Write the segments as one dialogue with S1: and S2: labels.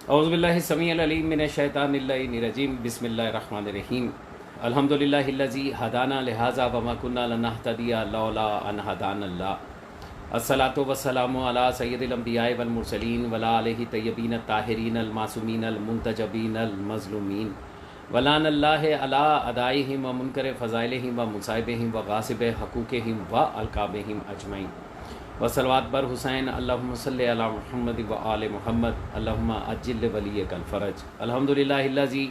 S1: औज़ुबिल्लाहि समीउल अलीम मिनश शैतानिर रजीम बिस्मिल्लाहिर्रहमानिर रहीम अल्हम्दुलिल्लाहिल्लज़ी हदाना लिहाज़ा वमा कुन्ना लिनहतदिया लौला अन हदानल्लाह अस्सलातु वस्सलामु अला सय्यिदिल अंबिया'i वल मुरसलीन वला आलिहि तय्यबीन ताहिरीन अल मासूमीन अल मुंतजबीन अल मज़लूमीन वलानल्लाहि अला अदाइहिम व मुनकर फ़ज़ाइलिहिम व मुसाइबिहिम व गासिब हक़ूक़िहिम व अलकाबिहिम अजमईन वसलवात बर हुसैन अल्लाहुम्मा सल्लि अला मुहम्मद व आले मुहम्मद अल्लाहुम्मा अज्जिल वलियकल फ़रज अल्हम्दुलिल्लाहिल्लज़ी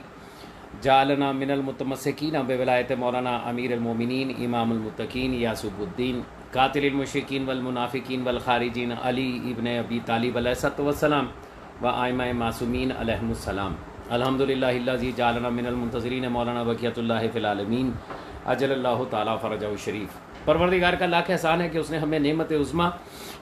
S1: जालना मिनल मुतमस्सिकीन बिवलायत मौलाना अमीरुल मोमिनीन इमामुल मुत्तकीन यासूबुद्दीन कातिलिल मुशरिकीन वल मुनाफिकीन वल खारिजीन अली इब्न अबी तालिब अलैहिस्सलातु वस्सलाम व आइमाए मासूमीन अलैहिमुस्सलाम अल्हम्दुलिल्लाहिल्लज़ी जालना मिनल मुंतज़िरीन मौलाना बक़ियतुल्लाहि फ़िल आलमीन अजलल्लाहु ताला फ़रजहु शरीफ। परवरदिगार का लाख एहसान है कि उसने हमें नेमत उज़्मा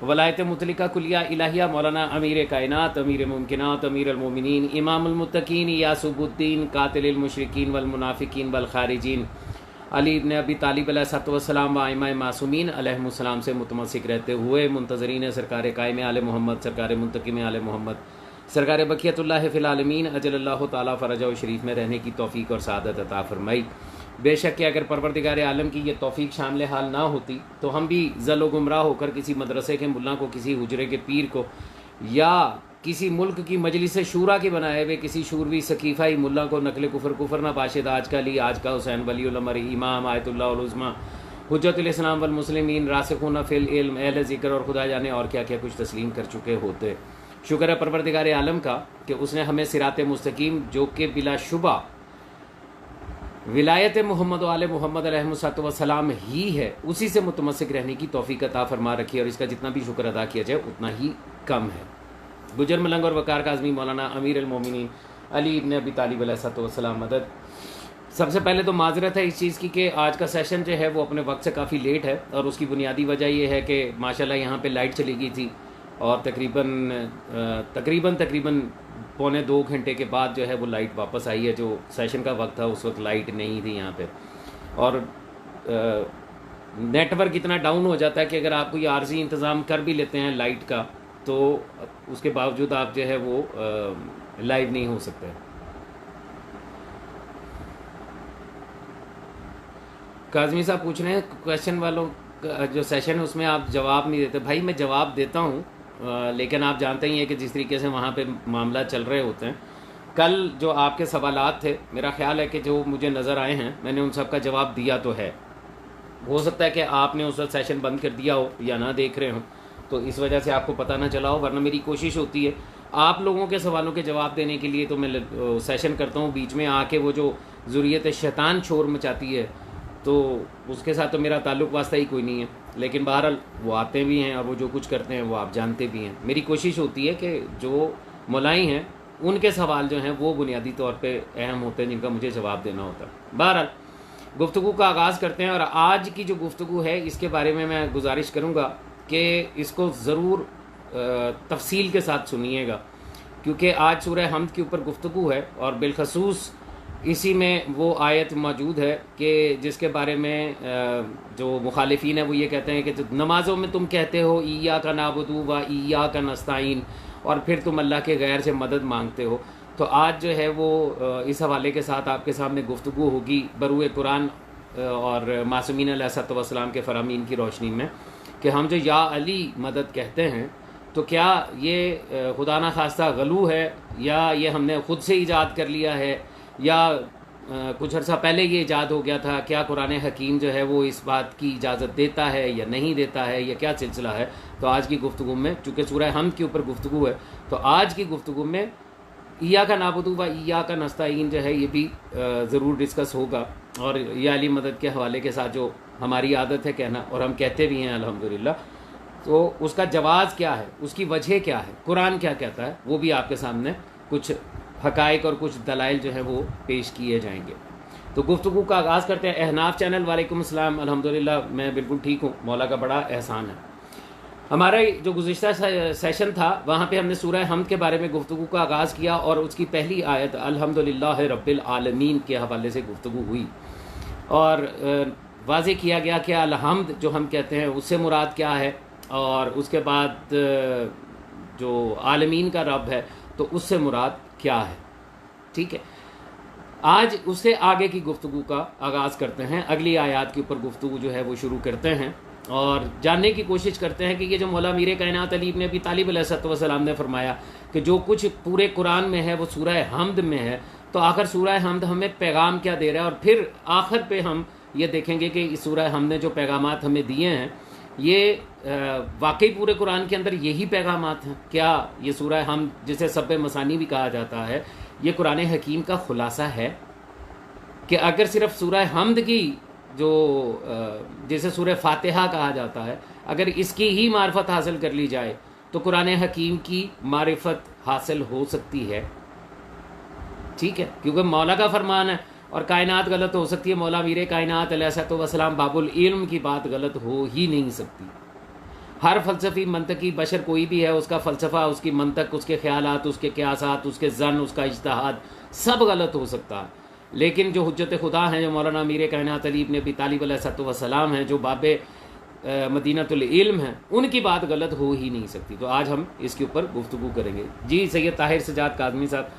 S1: वलायत मुतलिका कुलिया इलाहिया मौलाना अमीर कायनात अमीर मुमकिनात अमीर अलमोमिनीन इमामुल मुत्तकीन यासूबुद्दीन कातिलिल मुशरिकीन वल मुनाफिकीन वल खारिजीन अली इब्न अबी तालिब अलैहिस्सलातु वस्सलाम व आइमाए मासूमीन अलैहिमुस्सलाम से मुतमस्सिक रहते हुए मुंतज़रीन सरकार कायम आले मोहम्मद सरकार मुंतकिम आले मोहम्मद सरकार बक़ियतुल्लाहि फ़िल आलमीन अजलल्लाहु ताला फ़रजहु शरीफ में रहने की तौफ़ीक़ और सआदत अता फ़रमाई। बेशक कि अगर परवरदिगार आलम की ये तौफ़ीक शामिल हाल ना होती तो हम भी ज़लो गुमराह होकर किसी मदरसे के मुल्ला को, किसी हुजरे के पीर को या किसी मुल्क की मजलिस शूरा के बनाए हुए किसी शूरवी सकीफ़ाई मुल्ला को नकल कुफर ना बाशिद आज का ली आज का हुसैन वली उल अमर इमाम आयतुल्लाह उल उज़्मा हुज्जतुल इस्लाम वल मुस्लिमीन रासिखून फ़िल इल्म अहले ज़िक्र और खुदा जाने और क्या क्या कुछ तस्लीम कर चुके होते। शुक्र है परवरदिगार आलम का कि उसने हमें सिरात मुस्तकीम जो कि बिलाशुबा विलायत मोहम्मद आले मोहम्मद अलैहिस्सलातु वस्सलाम ही है, उसी से मुतमस्सिक रहने की तौफ़ीक़ अता फरमा रखी है और इसका जितना भी शुक्र अदा किया जाए उतना ही कम है। गुजर मलंग और वकार काज़मी मौलाना अमीर अलमोमिनीन अली इब्न अबी तालिब अलैहिस्सलातु वस्सलाम मदद। सबसे पहले तो माजरत है इस चीज़ की कि आज का सेशन जो है वो अपने वक्त से काफ़ी लेट है और उसकी बुनियादी वजह ये है कि माशाल्लाह यहाँ पे लाइट चली गई थी और तकरीबन पौने 2 घंटे के बाद जो है वो लाइट वापस आई है। जो सेशन का वक्त था उस वक्त लाइट नहीं थी यहाँ पे और नेटवर्क इतना डाउन हो जाता है कि अगर आप कोई आर्जी इंतज़ाम कर भी लेते हैं लाइट का तो उसके बावजूद आप जो है वो लाइव नहीं हो सकते। काज़मी साहब पूछ रहे हैं क्वेश्चन वालों का जो सेशन है उसमें आप जवाब नहीं देते। भाई मैं जवाब देता हूँ लेकिन आप जानते ही हैं कि जिस तरीके से वहाँ पे मामला चल रहे होते हैं। कल जो आपके सवालात थे मेरा ख्याल है कि जो मुझे नज़र आए हैं मैंने उन सब का जवाब दिया तो है। हो सकता है कि आपने उस वक्त सेशन बंद कर दिया हो या ना देख रहे हो तो इस वजह से आपको पता ना चला हो, वरना मेरी कोशिश होती है आप लोगों के सवालों के जवाब देने के लिए। तो मैं सेशन करता हूँ बीच में आके वो जो ज़ुर्रियत शैतान शोर मचाती है तो उसके साथ तो मेरा ताल्लुक़ वास्ता ही कोई नहीं है, लेकिन बहरहाल वो आते भी हैं और वो जो कुछ करते हैं वो आप जानते भी हैं। मेरी कोशिश होती है कि जो मुलाई हैं उनके सवाल जो हैं वो बुनियादी तौर पे अहम होते हैं जिनका मुझे जवाब देना होता है। बहरहाल गुफ्तगू का आगाज़ करते हैं और आज की जो गुफ्तगू है इसके बारे में मैं गुजारिश करूँगा कि इसको ज़रूर तफसील के साथ सुनिएगा क्योंकि आज सूरह हमद के ऊपर गुफ्तगू है और बिलखसूस इसी में वो आयत मौजूद है कि जिसके बारे में जो मुखालिफीन है वो ये कहते हैं कि नमाज़ों में तुम कहते हो इय्याका नाबुदु व इय्याका नस्ताईन और फिर तुम अल्लाह के गैर से मदद मांगते हो। तो आज जो है वो इस हवाले के साथ आपके सामने गुफ्तगू होगी बरूए कुरान और मासूमीन अलैहिस्सलाम के फरामीन की रोशनी में कि हम जो या अली मदद कहते हैं तो क्या ये खुदा ना खास्ता गलू है या ये हमने ख़ुद से ईजाद कर लिया है या कुछ अर्सा पहले ये ईजाद हो गया था। क्या कुरान हकीम जो है वो इस बात की इजाज़त देता है या नहीं देता है, या क्या सिलसिला है। तो आज की गुफ्तगू में चूँकि सूरह हमद के ऊपर गुफ्तगू है तो आज की गुफ्तगू में इय्याका नाबुदु व इय्याका नस्ताईन जो है ये भी ज़रूर डिस्कस होगा और या अली मदद के हवाले के साथ जो हमारी आदत है कहना और हम कहते भी हैं अल्हम्दुलिल्लाह, तो उसका जवाज़ क्या है, उसकी वजह क्या है, कुरान क्या कहता है, वो भी आपके सामने कुछ हक़ाइक़ और कुछ दलाइल जो हैं वो पेश किए जाएंगे। तो गुफ्तगू का आगाज़ करते हैं। अहनाफ चैनल वालेकुम अस्सलाम, अल्हम्दुलिल्लाह मैं बिल्कुल ठीक हूँ, मौला का बड़ा एहसान है। हमारा जो गुज़िश्ता सेशन था वहाँ पे हमने सूरह हमद के बारे में गुफ्तगू का आगाज़ किया और उसकी पहली आयत अल्हम्दुलिल्लाह रब्बिल आलमीन के हवाले से गुफ्तगू हुई और वाज़े किया गया कि अलहम्द जो हम कहते हैं उससे मुराद क्या है और उसके बाद जो आलमीन का रब है तो उससे मुराद क्या है। ठीक है, आज उससे आगे की गुफ्तगू का आगाज़ करते हैं, अगली आयत के ऊपर गुफ्तगू जो है वो शुरू करते हैं और जानने की कोशिश करते हैं कि ये जो मौला मीर कायनात अली इब्न अबी तालिब अलैहिस्सलाम ने फरमाया कि जो कुछ पूरे कुरान में है वो सूरह हमद में है, तो आखिर सूरह हमद हमें पैगाम क्या दे रहा है, और फिर आखिर पे हम ये देखेंगे कि इस सूरह हमद ने जो पैगामात हमें दिए हैं ये वाकई पूरे कुरान के अंदर यही पैगामात हैं क्या। ये सूरह हम जिसे सब मसानी भी कहा जाता है, ये कुरान हकीम का खुलासा है कि अगर सिर्फ सूरह हमद की जो जैसे सूरह फातिहा कहा जाता है, अगर इसकी ही मार्फत हासिल कर ली जाए तो कुरान हकीम की मारिफत हासिल हो सकती है। ठीक है, क्योंकि मौला का फरमान है और कायनात गलत हो सकती है, मौला मीर कायनात अलैहिस्सलाम बाबुल इल्म की बात गलत हो ही नहीं सकती। हर फ़लसफ़ी मंतकी बशर कोई भी है, उसका फ़लसफ़ा, उसकी मंतक, उसके ख़यालात, उसके क़यासात, उसके ज़न, उसका इज्तिहाद सब गलत हो सकता है, लेकिन जो हुज्जत खुदा हैं, जो मौलाना मीर कायनात अली इब्न अबी तालिब अलैहिस्सलाम हैं, जो बाबे मदीनतुल इल्म हैं, उनकी बात गलत हो ही नहीं सकती। तो आज हम इसके ऊपर गुफ्तगू करेंगे। जी सैयद ताहिर सजाद काज़मी साहब,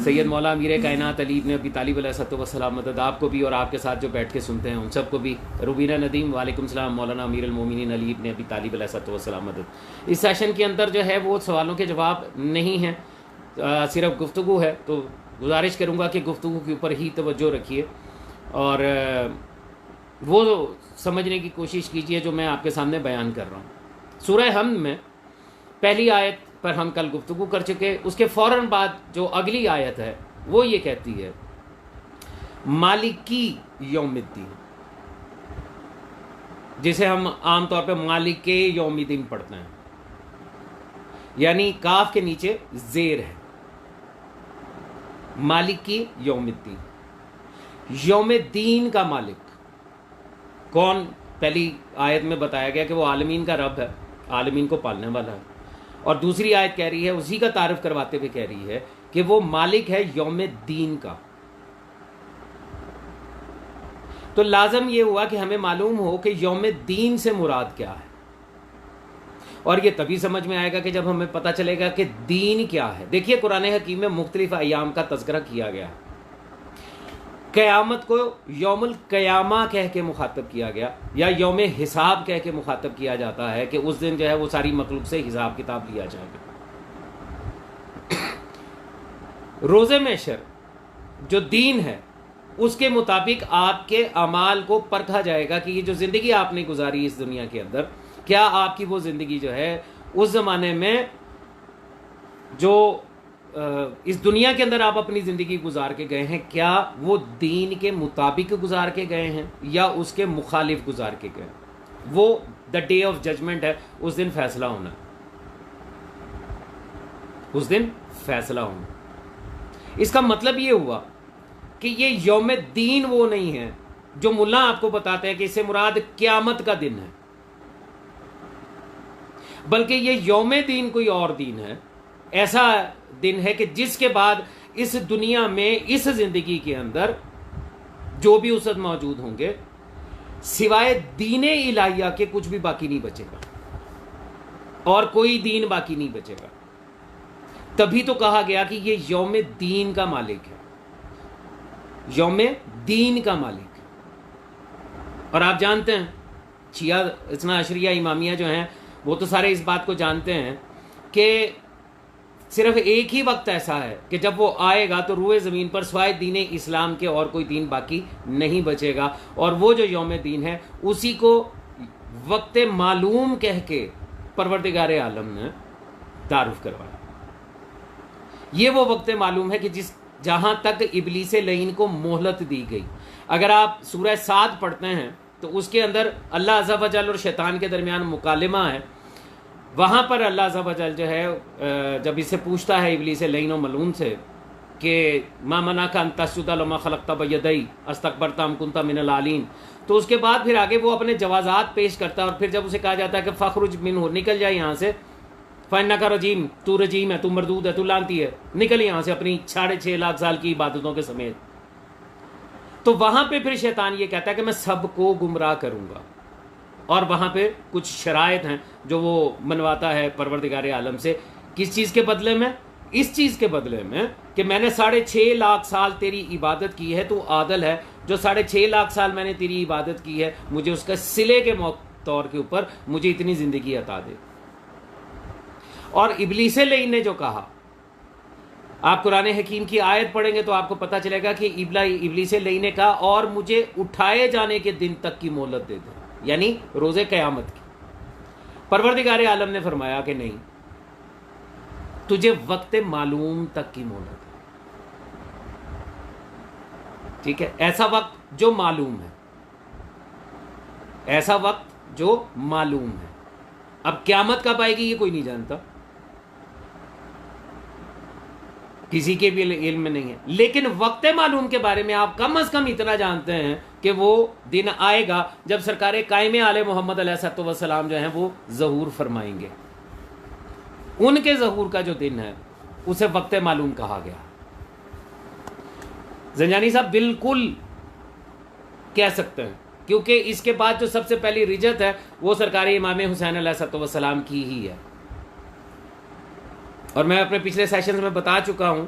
S1: सैयद मौला मीर कायनात अली इब्न अबी तालिब अलैहिस्सलाम मदद आपको भी और आपके साथ जो बैठ के सुनते हैं उन सबको भी। रुबीना नदीम वालेकुम सलाम, मौलाना अमीरुल मोमिनीन अली इब्न अबी तालिब अलैहिस्सलाम मदद। इस सेशन के अंदर जो है वो सवालों के जवाब नहीं हैं, सिर्फ गुफ्तगू है, तो गुजारिश करूँगा कि गुफ्तगू के ऊपर ही तवज्जो रखिए और वो समझने की कोशिश कीजिए जो मैं आपके सामने बयान कर रहा हूँ। सूरह हमद में पहली आयत पर हम कल गुफ्तगू कर चुके, उसके फ़ौरन बाद जो अगली आयत है वो ये कहती है मालिकी यौमिद्दीन, जिसे हम आम तौर पे मालिके यौमिद्दीन पढ़ते हैं, यानी काफ के नीचे जेर है, मालिकी यौमिद्दीन। यौमिद्दीन का मालिक कौन? पहली आयत में बताया गया कि वो आलमीन का रब है, आलमीन को पालने वाला है, और दूसरी आयत कह रही है, उसी का तारुफ करवाते हुए कह रही है कि वो मालिक है यौम दीन का। तो लाजम ये हुआ कि हमें मालूम हो कि यौम दीन से मुराद क्या है, और ये तभी समझ में आएगा कि जब हमें पता चलेगा कि दीन क्या है। देखिए कुरान हकीम में मुख्तलिफ अय्याम का तज़किरा किया गया, क़यामत को यौमुल क़यामा कह के मुखातब किया गया, या यौम हिसाब कह के मुखातब किया जाता है कि उस दिन जो है वो सारी मखलूक से हिसाब किताब लिया जाएगा। रोज़े महशर जो दीन है उसके मुताबिक आपके अमाल को परखा जाएगा कि ये जो ज़िंदगी आपने गुजारी इस दुनिया के अंदर, क्या आपकी वो ज़िंदगी जो है उस ज़माने में जो इस दुनिया के अंदर आप अपनी ज़िंदगी गुजार के गए हैं, क्या वो दीन के मुताबिक गुजार के गए हैं या उसके मुखालिफ गुजार के गए। वो द डे ऑफ जजमेंट है, उस दिन फैसला होना, उस दिन फैसला होना। इसका मतलब ये हुआ कि ये यौम दीन वो नहीं है जो मुल्ला आपको बताते हैं कि इससे मुराद क़यामत का दिन है, बल्कि ये यौम दीन कोई और दीन है, ऐसा दिन है कि जिसके बाद इस दुनिया में इस जिंदगी के अंदर जो भी उस वक्त मौजूद होंगे सिवाय दीने इलाहिया के कुछ भी बाकी नहीं बचेगा, और कोई दीन बाकी नहीं बचेगा। तभी तो कहा गया कि ये यौम दीन का मालिक है, यौम दीन का मालिक है। और आप जानते हैं शिया इस्ना अशरिया इमामिया जो हैं वो तो सारे इस बात को जानते हैं कि सिर्फ एक ही वक्त ऐसा है कि जब वो आएगा तो रूए ज़मीन पर स्वाय दीन इस्लाम के और कोई दीन बाकी नहीं बचेगा, और वो जो यौम दीन है उसी को वक्त मालूम कह के परवरदिगार आलम ने तारुफ करवाया। ये वो वक्त मालूम है कि जहां तक इब्लीस लईन को मोहलत दी गई। अगर आप सूरह साद पढ़ते हैं तो उसके अंदर अल्लाह अज़्ज़ा वजल और शैतान के दरमियान मुकालमा है। वहाँ पर अल्लाह अज़्ज़ा वजल जो है जब इससे पूछता है इब्लीस लईन और मलून से कि मा मना का तस्जुदा लमा खलक़ता बियदई अस्तकबरता अम कुंता मिनल आलीन, तो उसके बाद फिर आगे वो अपने जवाज़ात पेश करता है, और फिर जब उसे कहा जाता है कि फ़खरुज मिन्हु, निकल जाए यहाँ से, फ़इन्नका का रजीम, तू रजीम है, तू मरदूद है, तू लानती है, निकल यहाँ से अपनी 6.5 लाख साल की इबादतों के समेत। तो वहाँ पे फिर शैतान ये कहता है कि मैं सबको गुमराह करूँगा, और वहाँ पे कुछ शराइत हैं जो वो मनवाता है परवरदिगार आलम से, किस चीज़ के बदले में इस चीज के बदले में कि मैंने 6.5 लाख साल तेरी इबादत की है, तू आदल है, जो 6.5 लाख साल मैंने तेरी इबादत की है, मुझे उसका सिले के तौर के ऊपर मुझे इतनी जिंदगी अता दे। और इब्लीस लईन ने जो कहा, आप कुरान हकीम की आयत पढ़ेंगे तो आपको पता चलेगा कि इब्लीस लईन ने कहा और मुझे उठाए जाने के दिन तक की मोहलत दे दो, यानी रोजे क़यामत की। परवरदिगार आलम ने फरमाया कि नहीं, तुझे वक्त मालूम तक की मोहलत है। ठीक है, ऐसा वक्त जो मालूम है, ऐसा वक्त जो मालूम है। अब क़यामत कब आएगी ये कोई नहीं जानता, किसी के भी इल्म में नहीं है, लेकिन वक्त मालूम के बारे में आप कम से कम इतना जानते हैं कि वो दिन आएगा जब सरकार कायम आले मोहम्मद अलैहिस्सलाम जो हैं वो ज़हूर फरमाएंगे। उनके ज़हूर का जो दिन है उसे वक्त मालूम कहा गया। ज़ंजानी साहब बिल्कुल कह सकते हैं, क्योंकि इसके बाद जो सबसे पहली रिजत है वो सरकार इमाम हुसैन अलैहिस्सलाम की ही है। और मैं अपने पिछले सेशन में बता चुका हूं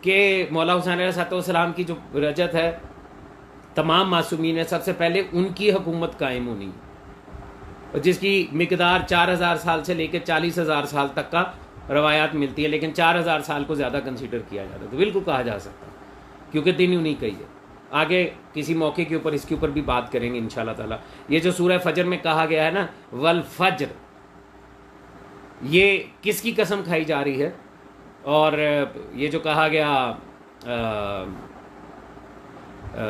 S1: कि मौला हुसैन अलैहिस्सलाम की जो रजत है, तमाम मासूमीन है, सबसे पहले उनकी हुकूमत कायम होनी, जिसकी मिकदार 4000 साल से लेकर 40,000 साल तक का रवायात मिलती है, लेकिन 4000 साल को ज़्यादा कंसीडर किया जाता है। तो बिल्कुल कहा जा सकता है, क्योंकि दिन उन्हीं का ही है। आगे किसी मौके के ऊपर इसके ऊपर भी बात करेंगे इंशाल्लाह ताला। ये जो सूरह फजर में कहा गया है ना, वल फज्र, ये किसकी कसम खाई जा रही है? और ये जो कहा गया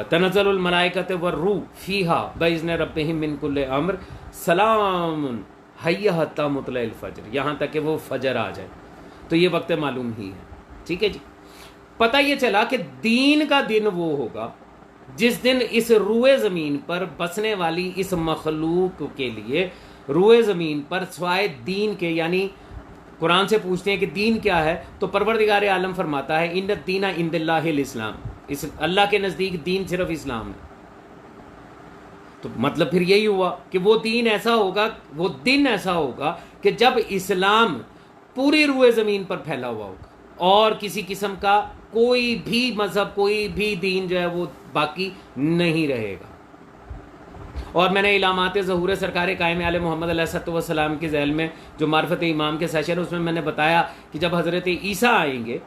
S1: तनज़्ज़लुल मलाइकत वर्रूह फ़ीहा बिइज़्नि रब्बिहिम मिन कुल्लि अम्र सलामुन हिय हत्ता मुतलइल फज्र, यहाँ तक कि वो फजर आ जाए। तो ये वक्त मालूम ही है। ठीक है जी। पता ये चला कि दीन का दिन वो होगा जिस दिन इस रूए ज़मीन पर बसने वाली इस मखलूक के लिए रूए ज़मीन पर स्वाय दीन के, यानी कुरान से पूछते हैं कि दीन क्या है, तो परवरदिगार आलम फरमाता है इन्न दीना इंदल्लाहिल इस्लाम, इस अल्लाह के नज़दीक दीन सिर्फ इस्लाम है। तो मतलब फिर यही हुआ कि वो दीन ऐसा होगा, वो दिन ऐसा होगा कि जब इस्लाम पूरी रूए ज़मीन पर फैला हुआ होगा और किसी किस्म का कोई भी मजहब, कोई भी दीन जो है वो बाकी नहीं रहेगा। और मैंने इलामात ज़हूर सरकार कायम आले मोहम्मद अलैहिस्सलाम के ज़ैल में जो मार्फत इमाम के सेशन, उसमें मैंने बताया कि जब हज़रत ईसा आएंगे,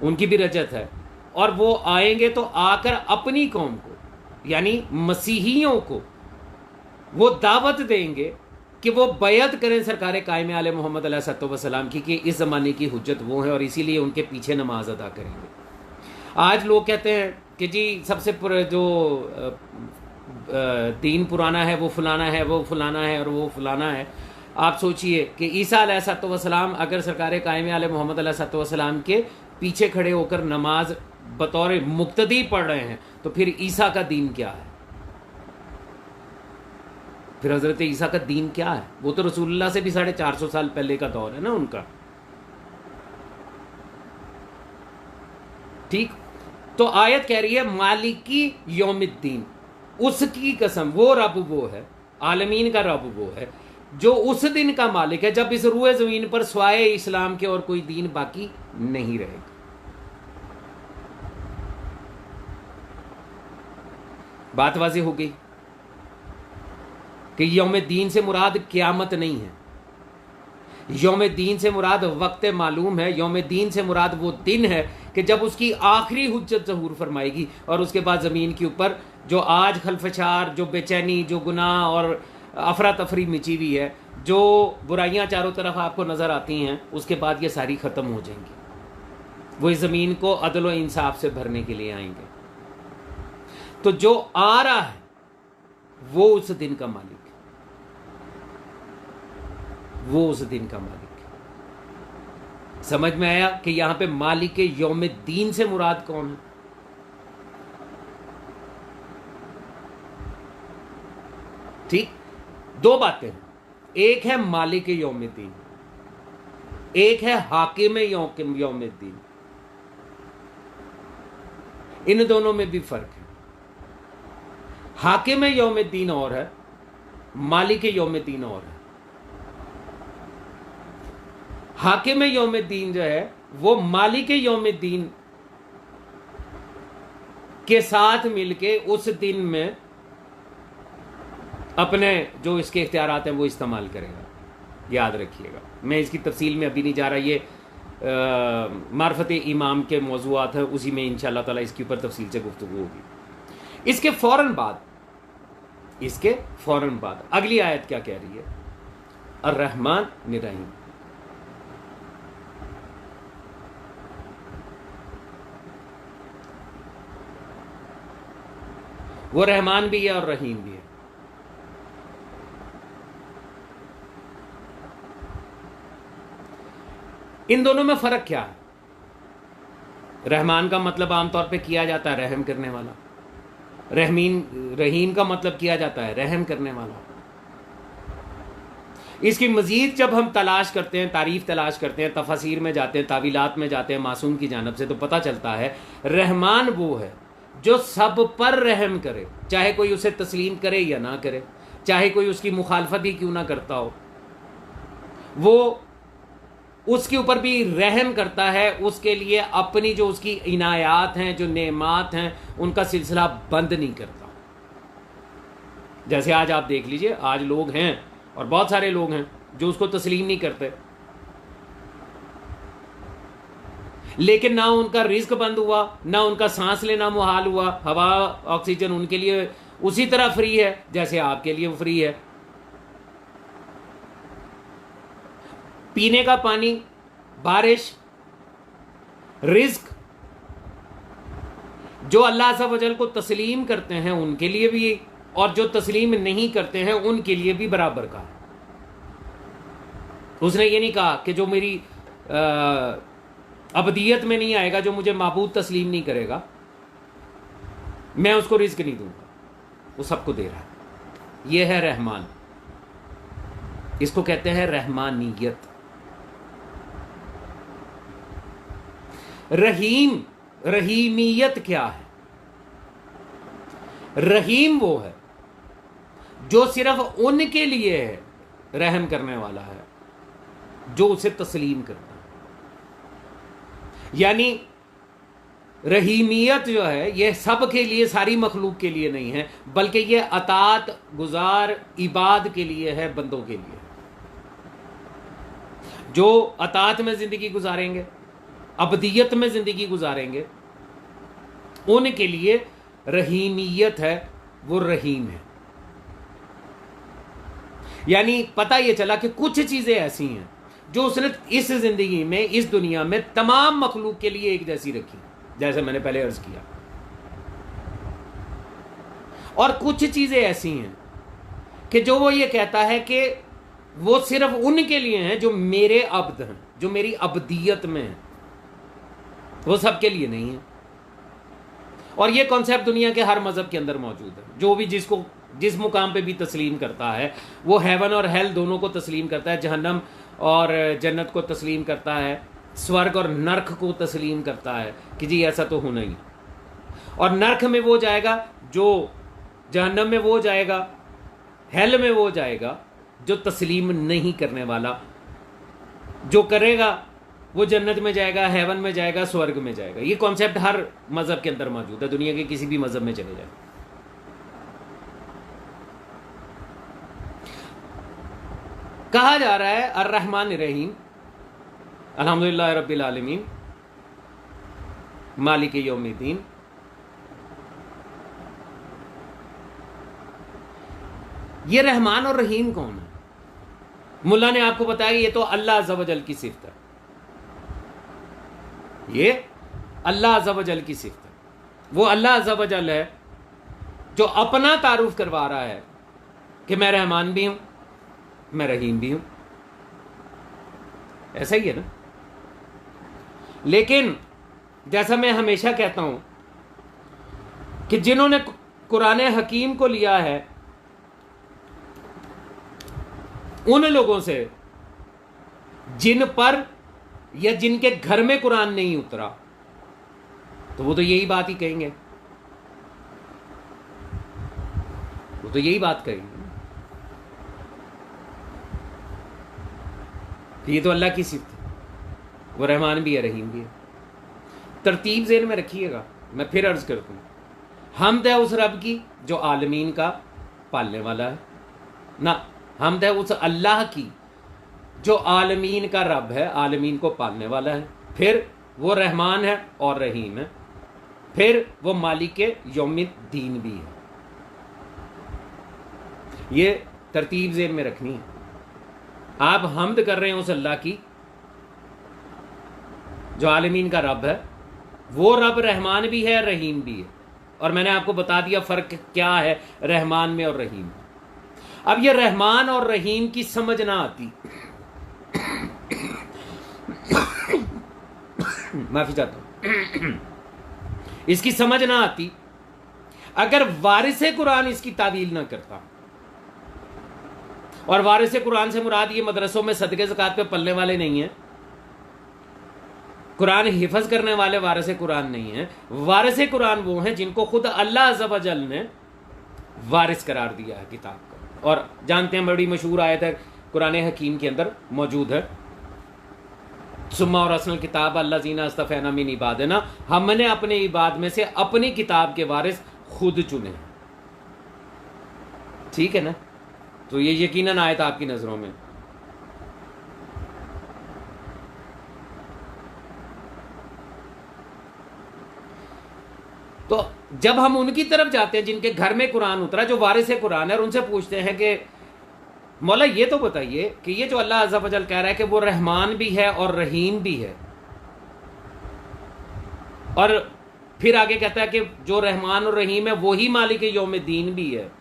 S1: उनकी भी रजत है, और वो आएंगे तो आकर अपनी कौम को, यानी मसीहियों को वो दावत देंगे कि वो बैत करें सरकार कायम आले मोहम्मद अलैहिस्सलाम की, कि इस ज़माने की हुज्जत वो है और इसीलिए उनके पीछे नमाज अदा करेंगे। आज लोग कहते हैं कि जी सबसे जो दीन पुराना है वो फलाना है, वो फलाना है और वो फलाना है। आप सोचिए कि ईसा अलैहिस्सलाम अगर सरकार कायम आले मोहम्मद अलैहिस्सलाम के पीछे खड़े होकर नमाज बतौर मुक्तदी पढ़ रहे हैं, तो फिर ईसा का दीन क्या है? फिर हज़रत ईसा का दीन क्या है? वो तो रसूलुल्लाह से भी 450 साल पहले का दौर है ना उनका। ठीक। तो आयत कह रही है मालिकी यौमिद्दीन, उसकी कसम, वो रब वो है, आलमीन का रब वो है जो उस दिन का मालिक है जब इस रूए ज़मीन पर स्वाए इस्लाम के और कोई दीन बाकी नहीं रहेगा। बात वाज़े हो गई कि यौम दीन से मुराद क़यामत नहीं है, यौम दीन से मुराद वक्त मालूम है। यौम दीन से मुराद वो दिन है कि जब उसकी आखिरी हुज्जत ज़हूर फरमाएगी और उसके बाद ज़मीन के ऊपर जो आज खलफशार, जो बेचैनी, जो गुनाह और अफरा तफरी मची हुई है, जो बुराइयां चारों तरफ आपको नज़र आती हैं, उसके बाद ये सारी ख़त्म हो जाएंगी। वो इस ज़मीन को अदल व इंसाफ से भरने के लिए आएंगे। तो जो आ रहा है वो उस दिन का मालिक है, वो उस दिन का मालिक है। समझ में आया कि यहां पे मालिक यौम दीन से मुराद कौन है? ठीक। दो बातें हैं, एक है मालिक यौम दीन, एक है हाकिम यौम दीन। इन दोनों में भी फर्क है। हाकिम यौम दीन और है, मालिक यौम दीन और है। हाकिम यौम दीन जो है वो मालिक यौमिद्दीन के साथ मिलके उस दिन में अपने जो इसके इख्तियारात हैं वो इस्तेमाल करेगा। याद रखिएगा, मैं इसकी तफसील में अभी नहीं जा रहा, ये मार्फत इमाम के मौजूआत है, उसी में इंशाअल्लाह ताला इसके ऊपर तफसील से गुफ्तगू होगी। इसके फ़ौरन बाद अगली आयत क्या कह रही है? अर्रहमान निरहीम। वो रहमान भी है और रहीम भी है। इन दोनों में फर्क क्या है? रहमान का मतलब आमतौर पे किया जाता है रहम करने वाला, रहीम का मतलब किया जाता है रहम करने वाला। इसकी मजीद जब हम तलाश करते हैं, तारीफ तलाश करते हैं, तफसीर में जाते हैं, तावीलात में जाते हैं मासूम की जानब से, तो पता चलता है रहमान वो है जो सब पर रहम करे, चाहे कोई उसे तस्लीम करे या ना करे, चाहे कोई उसकी मुखालफत ही क्यों ना करता हो, वो उसके ऊपर भी रहम करता है, उसके लिए अपनी जो उसकी इनायात हैं, जो नेमात हैं, उनका सिलसिला बंद नहीं करता। जैसे आज आप देख लीजिए, आज लोग हैं और बहुत सारे लोग हैं जो उसको तस्लीम नहीं करते, लेकिन ना उनका रिस्क बंद हुआ, ना उनका सांस लेना मुहाल हुआ, हवा ऑक्सीजन उनके लिए उसी तरह फ्री है जैसे आपके लिए फ्री है। पीने का पानी, बारिश, रिस्क जो अल्लाह अज़्ज़ व जल को तस्लीम करते हैं उनके लिए भी, और जो तस्लीम नहीं करते हैं उनके लिए भी बराबर का है। उसने ये नहीं कहा कि जो मेरी अबदियत में नहीं आएगा, जो मुझे माबूद तस्लीम नहीं करेगा, मैं उसको रिस्क नहीं दूंगा, वो सबको दे रहा है। ये है रहमान, इसको कहते हैं रहमानियत। रहीम, रहीमियत क्या है? रहीम वो है जो सिर्फ उनके लिए है, रहम करने वाला है जो उसे तस्लीम करता है। यानी रहीमियत जो है यह सब के लिए, सारी मखलूक के लिए नहीं है, बल्कि यह अतात गुजार इबाद के लिए है, बंदों के लिए। जो अतात में जिंदगी गुजारेंगे, अबदियत में जिंदगी गुजारेंगे, उनके लिए रहीमियत है, वो रहीम है। यानी पता यह चला कि कुछ चीजें ऐसी हैं जो उसने इस जिंदगी में, इस दुनिया में तमाम मखलूक के लिए एक जैसी रखी, जैसे मैंने पहले अर्ज किया, और कुछ चीजें ऐसी हैं कि जो वो ये कहता है कि वो सिर्फ उनके लिए हैं जो मेरे अब्द हैं, जो मेरी अब्दियत में हैं, वो सबके लिए नहीं है। और ये कॉन्सेप्ट दुनिया के हर मजहब के अंदर मौजूद है। जो भी जिसको जिस मुकाम पे भी तस्लीम करता है, वो हेवन और हेल दोनों को तस्लीम करता है, जहन्नम और जन्नत को तस्लीम करता है, स्वर्ग और नर्क को तस्लीम करता है कि जी ऐसा तो होना ही। और नर्क में वो जाएगा जो, जहन्नम में वो जाएगा, हेल में वो जाएगा जो तस्लीम नहीं करने वाला। जो करेगा वो जन्नत में जाएगा, हेवन में जाएगा, स्वर्ग में जाएगा। ये कॉन्सेप्ट हर मजहब के अंदर मौजूद है, दुनिया के किसी भी मजहब में चले जाए। कहा जा रहा है अर्रहमान रहीम, अल्हम्दुलिल्लाह रब्बिल आलमीन, मालिक यौमिद्दीन। ये रहमान और रहीम कौन है? मुल्ला ने आपको बताया ये तो अल्लाह अज़्ज़ व जल की सिफ़त है, ये अल्लाह अज़्ज़ व जल की सिफ़त है। वो अल्लाह अज़्ज़ व जल है जो अपना तारुफ करवा रहा है कि मैं रहमान भी हूं, मैं रहीम भी हूं। ऐसा ही है ना। लेकिन जैसा मैं हमेशा कहता हूं कि जिन्होंने कुरान हकीम को लिया है, उन लोगों से जिन पर या जिनके घर में कुरान नहीं उतरा, तो वो तो यही बात ही कहेंगे, वो तो यही बात कहेंगे कि ये तो अल्लाह की सिफ़त है। वो रहमान भी है, रहीम भी है। तरतीब ज़हन में रखिएगा। मैं फिर अर्ज़ करता हूँ, हमद है उस रब की जो आलमीन का पालने वाला है ना, हमद है उस अल्लाह की जो आलमीन का रब है, आलमीन को पालने वाला है। फिर वो रहमान है और रहीम है। फिर वो मालिक यौमिद्दीन भी है। ये तरतीब ज़हन में रखनी है। आप हमद कर रहे हैं उस अल्लाह की जो आलमीन का रब है, वो रब रहमान भी है, रहीम भी है। और मैंने आपको बता दिया फ़र्क क्या है रहमान में और रहीम में। अब ये रहमान और रहीम की समझ ना आती, माफी चाहता हूं, इसकी समझ ना आती अगर वारिस कुरान इसकी तावील ना करता। और वारिस कुरान से मुराद ये मदरसों में सदके ज़कात पे पलने वाले नहीं है, कुरान हिफज करने वाले वारिस कुरान नहीं है। वारिस कुरान वो हैं जिनको खुद अल्लाह अज़्ज़ व जल ने वारिस करार दिया है किताब का। और जानते हैं बड़ी मशहूर आयत है कुरान हकीम के अंदर मौजूद है, सुम्मा और असल किताब अल्लाज़ीना अस्तफ़ैना मिन इबादिना, हमने अपने इबाद में से अपनी किताब के वारिस खुद चुने। ठीक है ना? तो ये यकीनन आयत आपकी नज़रों में। तो जब हम उनकी तरफ जाते हैं जिनके घर में कुरान उतरा, जो वारिस कुरान है, और उनसे पूछते हैं कि मौला ये तो बताइए कि ये जो अल्लाह अज़्ज़ व जल कह रहा है कि वो रहमान भी है और रहीम भी है, और फिर आगे कहता है कि जो रहमान और रहीम है वही मालिक यौमिद्दीन भी है,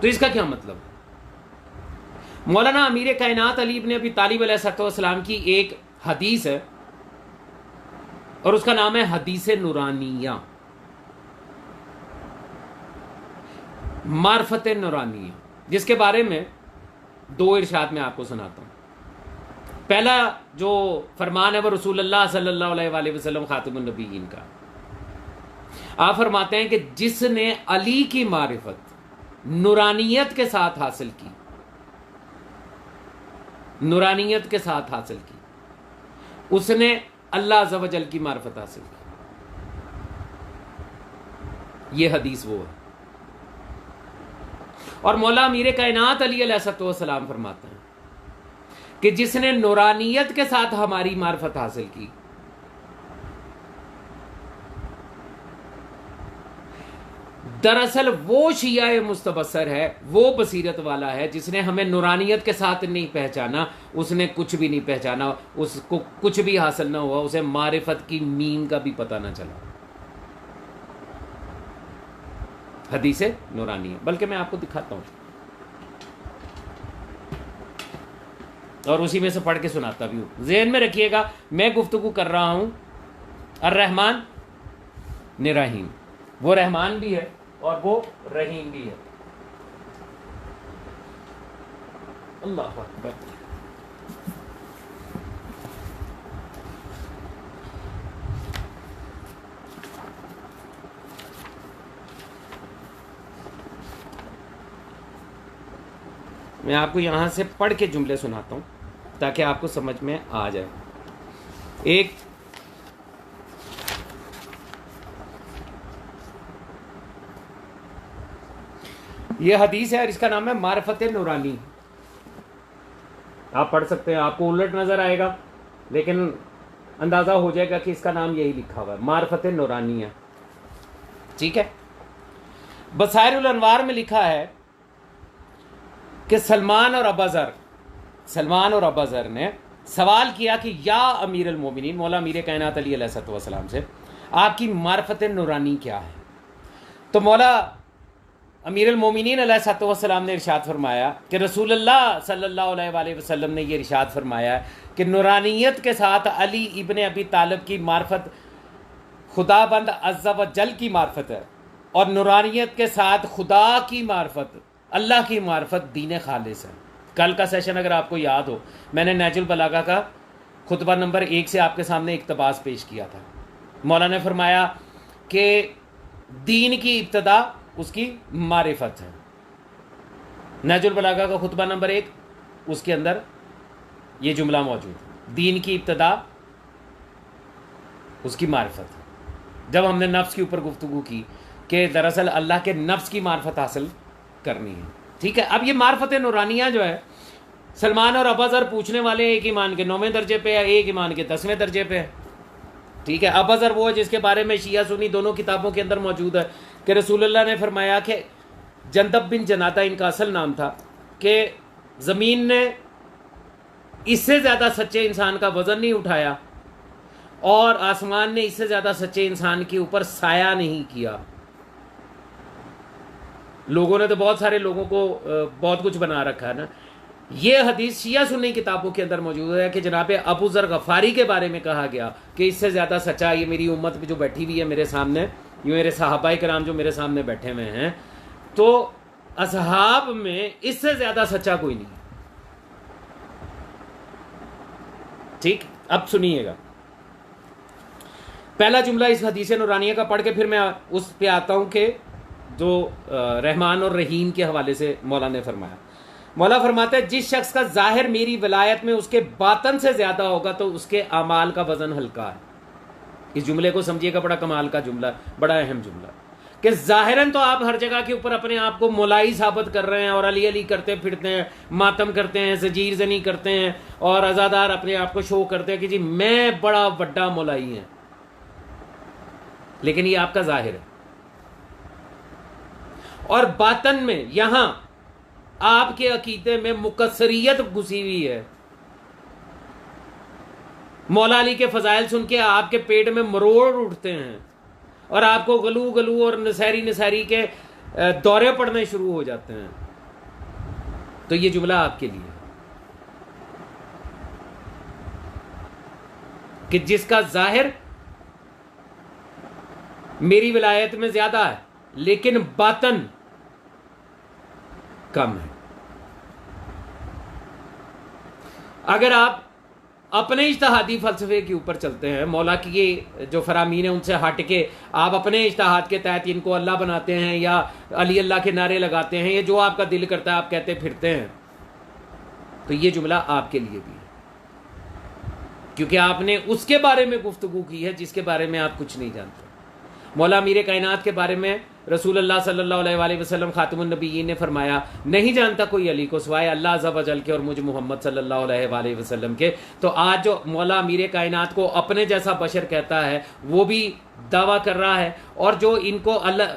S1: तो इसका क्या मतलब? मौलाना अमीर कायनात अली इब्न अबी तालिब अलैहिस्सलाम की एक हदीस है और उसका नाम है हदीस नूरानिया, मार्फत नूरानिया, जिसके बारे में दो इरशाद मैं आपको सुनाता हूं। पहला जो फरमान है वो रसूलुल्लाह सल्लल्लाहु अलैहि वसल्लम खातिमुन नबीयीन का। आप फरमाते हैं कि जिसने अली की मारिफत नूरानियत के साथ हासिल की, नूरानियत के साथ हासिल की, उसने अल्लाह अज़्ज़ व जल की मारिफत हासिल की। ये हदीस वो है। और मौला अमीर कायनात अली अलैहिस्सलाम फरमाते हैं कि जिसने नूरानियत के साथ हमारी मारिफत हासिल की, दरअसल वो शियाए मुस्तबसर है, वो बसीरत वाला है जिसने हमें नूरानियत के साथ नहीं पहचाना, उसने कुछ भी नहीं पहचाना, उसको कुछ भी हासिल ना हुआ, उसे मारिफत की मीम का भी पता ना चला। हदीस नूरानी है, बल्कि मैं आपको दिखाता हूं और उसी में से पढ़ के सुनाता भी हूं। ज़हन में रखिएगा, मैं गुफ्तगू कर रहा हूं अर्रहमान निरहीम, वो रहमान भी है और वो रहीम भी है। अल्लाह अकबर। मैं आपको यहां से पढ़ के जुमले सुनाता हूं ताकि आपको समझ में आ जाए। एक ये हदीस है और इसका नाम है मारिफत नूरानी। आप पढ़ सकते हैं, आपको उलट नजर आएगा लेकिन अंदाजा हो जाएगा कि इसका नाम यही लिखा हुआ है, मारिफत नूरानी है। ठीक है। बसाइरुल अनवार में लिखा है कि सलमान और अब्बाज़र ने सवाल किया कि या अमीर अल मोमिनीन, मौला अमीर कायनात अली अलैहिस्सलाम से, आपकी मारिफत नूरानी क्या है? तो मौला अमीर अल मोमिनीन अलैहिस्सलाम ने इरशाद फरमाया कि रसूलुल्लाह सल्लल्लाहु अलैहि वसल्लम ने ये इरशाद फरमाया कि नूरानियत के साथ अली इब्न अबी तालिब की मारिफत खुदाबंद अज़्ज़ व जल की मारिफत है, और नूरानियत के साथ खुदा की मारिफत, अल्लाह की मारिफत दीन खालिस है। कल का सेशन अगर आपको याद हो, मैंने नहजुल बलागा का खुतबा नंबर 1 से आपके सामने इक्तबास पेश किया था। मौला ने फरमाया कि दीन की इब्तदा उसकी मारिफत है। नहजुल बलागा का खुतबा नंबर 1, उसके अंदर ये जुमला मौजूद है। दीन की इब्तदा उसकी मार्फत। जब हमने नफ्स के ऊपर गुफ्तगू की कि दरअसल अल्लाह के नफ्स की मार्फत हासिल करनी है, ठीक है। अब ये मार्फत नूरानिया जो है, सलमान और अबूज़र पूछने वाले एक ईमान के 9वें दर्जे पे है, एक ईमान के 10वें दर्जे पे है, ठीक है। अबूज़र वो है जिसके बारे में शिया सुन्नी दोनों किताबों के अंदर मौजूद है कि रसूलुल्लाह ने फरमाया कि जंदब बिन जनाता इनका असल नाम था, कि ज़मीन ने इससे ज़्यादा सच्चे इंसान का वज़न नहीं उठाया और आसमान ने इससे ज़्यादा सच्चे इंसान के ऊपर साया नहीं किया। लोगों ने तो बहुत सारे लोगों को बहुत कुछ बना रखा है ना। ये हदीस शिया सुन्नी किताबों के अंदर मौजूद है कि जनाब अबू ज़र गफ़ारी के बारे में कहा गया कि इससे ज़्यादा सच्चा, ये मेरी उम्मत जो बैठी हुई है मेरे सामने, ये मेरे सहाबाए किराम जो मेरे सामने बैठे हुए हैं, तो असहाब में इससे ज़्यादा सच्चा कोई नहीं। ठीक, अब सुनिएगा पहला जुमला इस हदीस नूरानिया का पढ़ के फिर मैं उस पे आता हूं कि जो रहमान और रहीम के हवाले से मौला ने फरमाया। मौला फरमाता है, जिस शख्स का जाहिर मेरी विलायत में उसके बातन से ज्यादा होगा तो उसके अमाल का वजन हल्का है। इस जुमले को समझिएगा, बड़ा कमाल का जुमला, बड़ा अहम जुमला, कि जाहिरन तो आप हर जगह के ऊपर अपने आप को मौलाई साबित कर रहे हैं और अली अली करते फिरते हैं, मातम करते हैं, जजीर जनी करते हैं और अजादार अपने आप को शो करते हैं कि जी मैं बड़ा बड़ा मौलाई है, लेकिन ये आपका जाहिर है। और बातन में यहां आपके अकीदे में मुकस्सरियत घुसी हुई है। मौला अली के फजाइल सुन के आपके पेट में मरोड़ उठते हैं और आपको गलू गलू और नसारी नसारी के दौरे पड़ने शुरू हो जाते हैं। तो ये जुमला आपके लिए कि जिसका जाहिर मेरी विलायत में ज्यादा है लेकिन बातन कम है। अगर आप अपने इज्तिहादी फलसफे के ऊपर चलते हैं, मौला की ये जो फरामीन है उनसे हट के आप अपने इज्तिहाद के तहत इनको अल्लाह बनाते हैं या अली अल्लाह के नारे लगाते हैं, ये जो आपका दिल करता है आप कहते फिरते हैं, तो ये जुमला आपके लिए भी है, क्योंकि आपने उसके बारे में गुफ्तगू की है जिसके बारे में आप कुछ नहीं जानते। मौला अमीर कायनात के बारे में रसूलुल्लाह सल्लल्लाहु अलैहि वसल्लम खातमुन नबीयीन ने फरमाया, नहीं जानता कोई अली को सिवाय अल्लाह अज़्ज़ व जल के और मुझ मोहम्मद सल्लल्लाहु अलैहि वसल्लम के। तो आज जो मौला अमीर कायनात को अपने जैसा बशर कहता है वो भी दावा कर रहा है, और जो इनको अल्लाह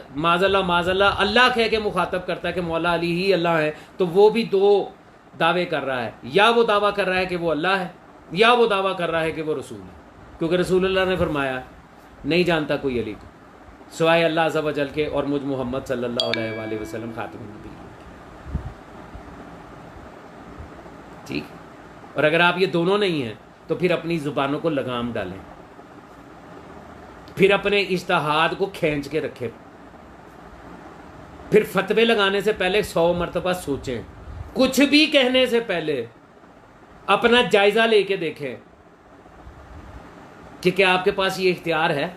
S1: माज़ल्ला अल्लाह कह के मुखातब करता है कि मौला अली ही अल्लाह है, तो वो भी दो दावे कर रहा है। या वो दावा कर रहा है कि वो अल्लाह है, या वो दावा कर रहा है कि वो रसूल है, क्योंकि रसूलुल्लाह ने फरमाया नहीं जानता कोई अली को सिवाय अल्लाह अज़्ज़ व जल के और मुझ मोहम्मद सल्लल्लाहु अलैहि वसल्लम खातमुन नबीय्यीन। ठीक, और अगर आप ये दोनों नहीं हैं तो फिर अपनी ज़ुबानों को लगाम डालें, फिर अपने इज्तिहाद को खींच के रखें, फिर फतवे लगाने से पहले 100 मरतबा सोचें, कुछ भी कहने से पहले अपना जायजा लेके देखें कि क्या आपके पास ये इख्तियार है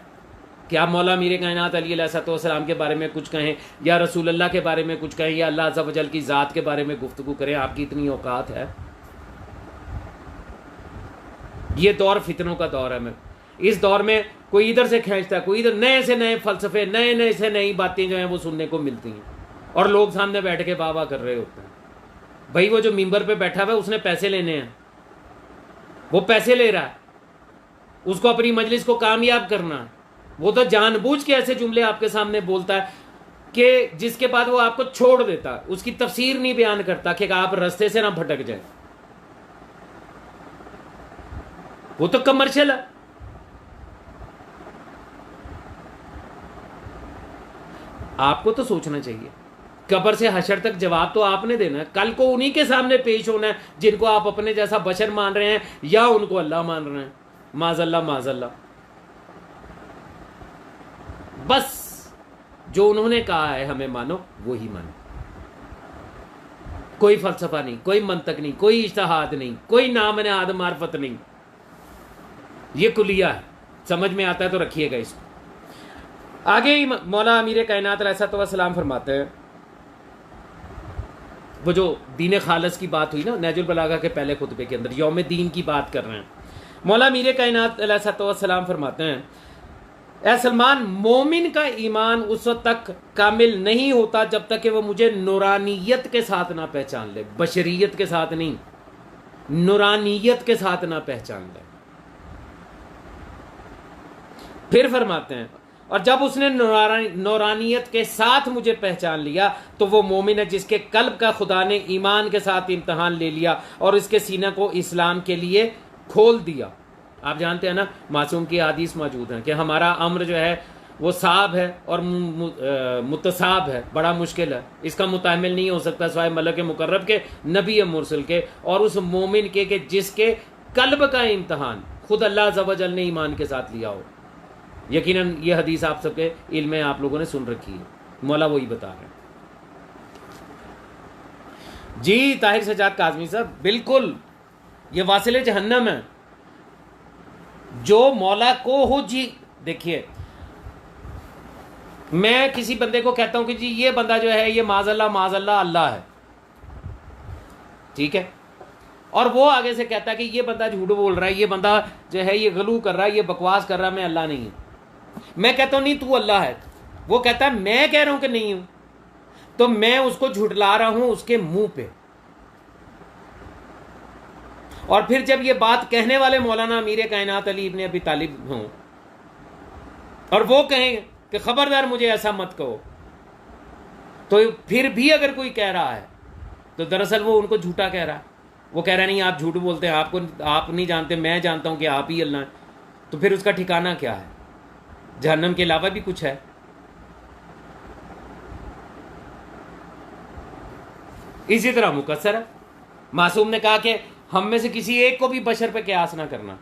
S1: कि आप मौला अमीर कायनात अली अलैहिस्सलाम के बारे में कुछ कहें या रसूलुल्लाह के बारे में कुछ कहें या अल्लाह अज़्ज़ व जल की ज़ात के बारे में गुफ्तगू करें। आपकी इतनी औकात है? ये दौर फितनों का दौर है। मैं इस दौर में कोई इधर से खींचता है, कोई इधर, नए से नए फलसफे, नए नए से नई बातें जो हैं वो सुनने को मिलती हैं और लोग सामने बैठ के वाह वाह कर रहे होते हैं। भाई वो जो मिंबर पे बैठा हुआ है उसने पैसे लेने हैं, वो पैसे ले रहा है, उसको अपनी मजलिस को कामयाब करना है, वो तो जानबूझ के ऐसे जुमले आपके सामने बोलता है कि जिसके बाद वो आपको छोड़ देता है, उसकी तफसीर नहीं बयान करता कि आप रास्ते से ना भटक जाए। वो तो कमर्शियल है। आपको तो सोचना चाहिए, कब्र से हशर तक जवाब तो आपने देना है, कल को उन्हीं के सामने पेश होना है जिनको आप अपने जैसा बशर मान रहे हैं या उनको अल्लाह मान रहे हैं। माज़ल्ला माज़ल्ला। बस जो उन्होंने कहा है हमें मानो, वो ही मानो। कोई फलसफा नहीं, कोई मंतक नहीं, कोई इज्तिहाद नहीं, कोई नाम नहाद मार्फत नहीं, ये कुलिया है। समझ में आता है तो रखिएगा इसको। आगे ही मौला अमीर कायनात अलैहिस्सलाम फरमाते हैं वो जो दीन खालस की बात हुई ना नहजुल बलागा के पहले खुतबे के अंदर, यौम दीन की बात कर रहे हैं। मौला मीर कायनात अलैहिस्सलाम फरमाते हैं, ए सलमान, मोमिन का ईमान उस वक्त तक कामिल नहीं होता जब तक कि वो मुझे नूरानियत के साथ ना पहचान ले, बशरियत के साथ नहीं, नूरानियत के साथ ना पहचान ले। फिर फरमाते हैं, और जब उसने नूरानियत के साथ मुझे पहचान लिया तो वो मोमिन है जिसके कल्ब का खुदा ने ईमान के साथ इम्तहान ले लिया और इसके सीने को इस्लाम के लिए खोल दिया। आप जानते हैं ना, मासूम की हदीस मौजूद है कि हमारा अम्र जो है वो साब है और मुतसाब है, बड़ा मुश्किल है, इसका मुतामिल नहीं हो सकता सिवाय मलक मुकर्रब के, नबी मुरसल के और उस मोमिन के जिसके कल्ब का इम्तहान खुद अल्लाह अज़्ज़ व जल ने ईमान के साथ लिया हो। यकीनन ये हदीस आप सबके इल्म में आप लोगों ने सुन रखी है, मौला वही बता रहे हैं। जी ताहिर सजाद काज़मी साहब, बिल्कुल ये वासिले जहन्नम है जो मौला को हो। जी देखिए, मैं किसी बंदे को कहता हूं कि जी ये बंदा जो है ये माज़अल्लाह अल्लाह है, ठीक है, और वो आगे से कहता है कि ये बंदा झूठ बोल रहा है, ये बंदा जो है ये गलू कर रहा है, ये बकवास कर रहा है, मैं अल्लाह नहीं हूं। मैं कहता हूं नहीं तू अल्लाह है, वो कहता है मैं कह रहा हूं कि नहीं हूं, तो मैं उसको झुठला रहा हूं उसके मुंह पे। और फिर जब ये बात कहने वाले मौलाना अमीर कायनात अली इब्न अबी तालिब हों और वो कहें कि खबरदार मुझे ऐसा मत कहो, तो फिर भी अगर कोई कह रहा है तो दरअसल वो उनको झूठा कह रहा है। वो कह रहा है नहीं आप झूठ बोलते हैं, आप नहीं जानते, मैं जानता हूं कि आप ही अल्लाह हैं। तो फिर उसका ठिकाना क्या है? जहन्नम के अलावा भी कुछ है। इसी तरह मुकस्सर है, मासूम ने कहा कि हम में से किसी एक को भी बशर पे क़यास ना करना।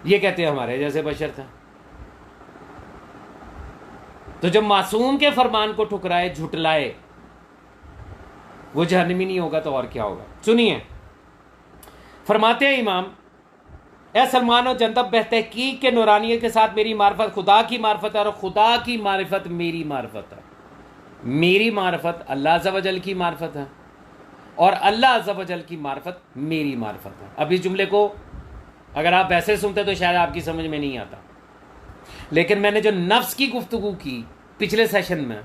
S1: ये कहते हैं हमारे जैसे बशर था। तो जब मासूम के फरमान को ठुकराए, झुटलाए, वो जहन्नमी नहीं होगा तो और क्या होगा? सुनिए, फरमाते हैं इमाम, ए सलमान और जनतब बेहतहकीक के नूरानियत के साथ मेरी मार्फत खुदा की मार्फत है और खुदा की मार्फत मेरी मार्फत है। मेरी मार्फत अल्लाह अज़्ज़ व जल की मार्फत है और अल्लाह अज़्ज़ व जल की मार्फत मेरी मार्फत है। अब इस जुमले को अगर आप वैसे सुनते तो शायद आपकी समझ में नहीं आता, लेकिन मैंने जो नफ्स की गुफ्तगू की पिछले सेशन में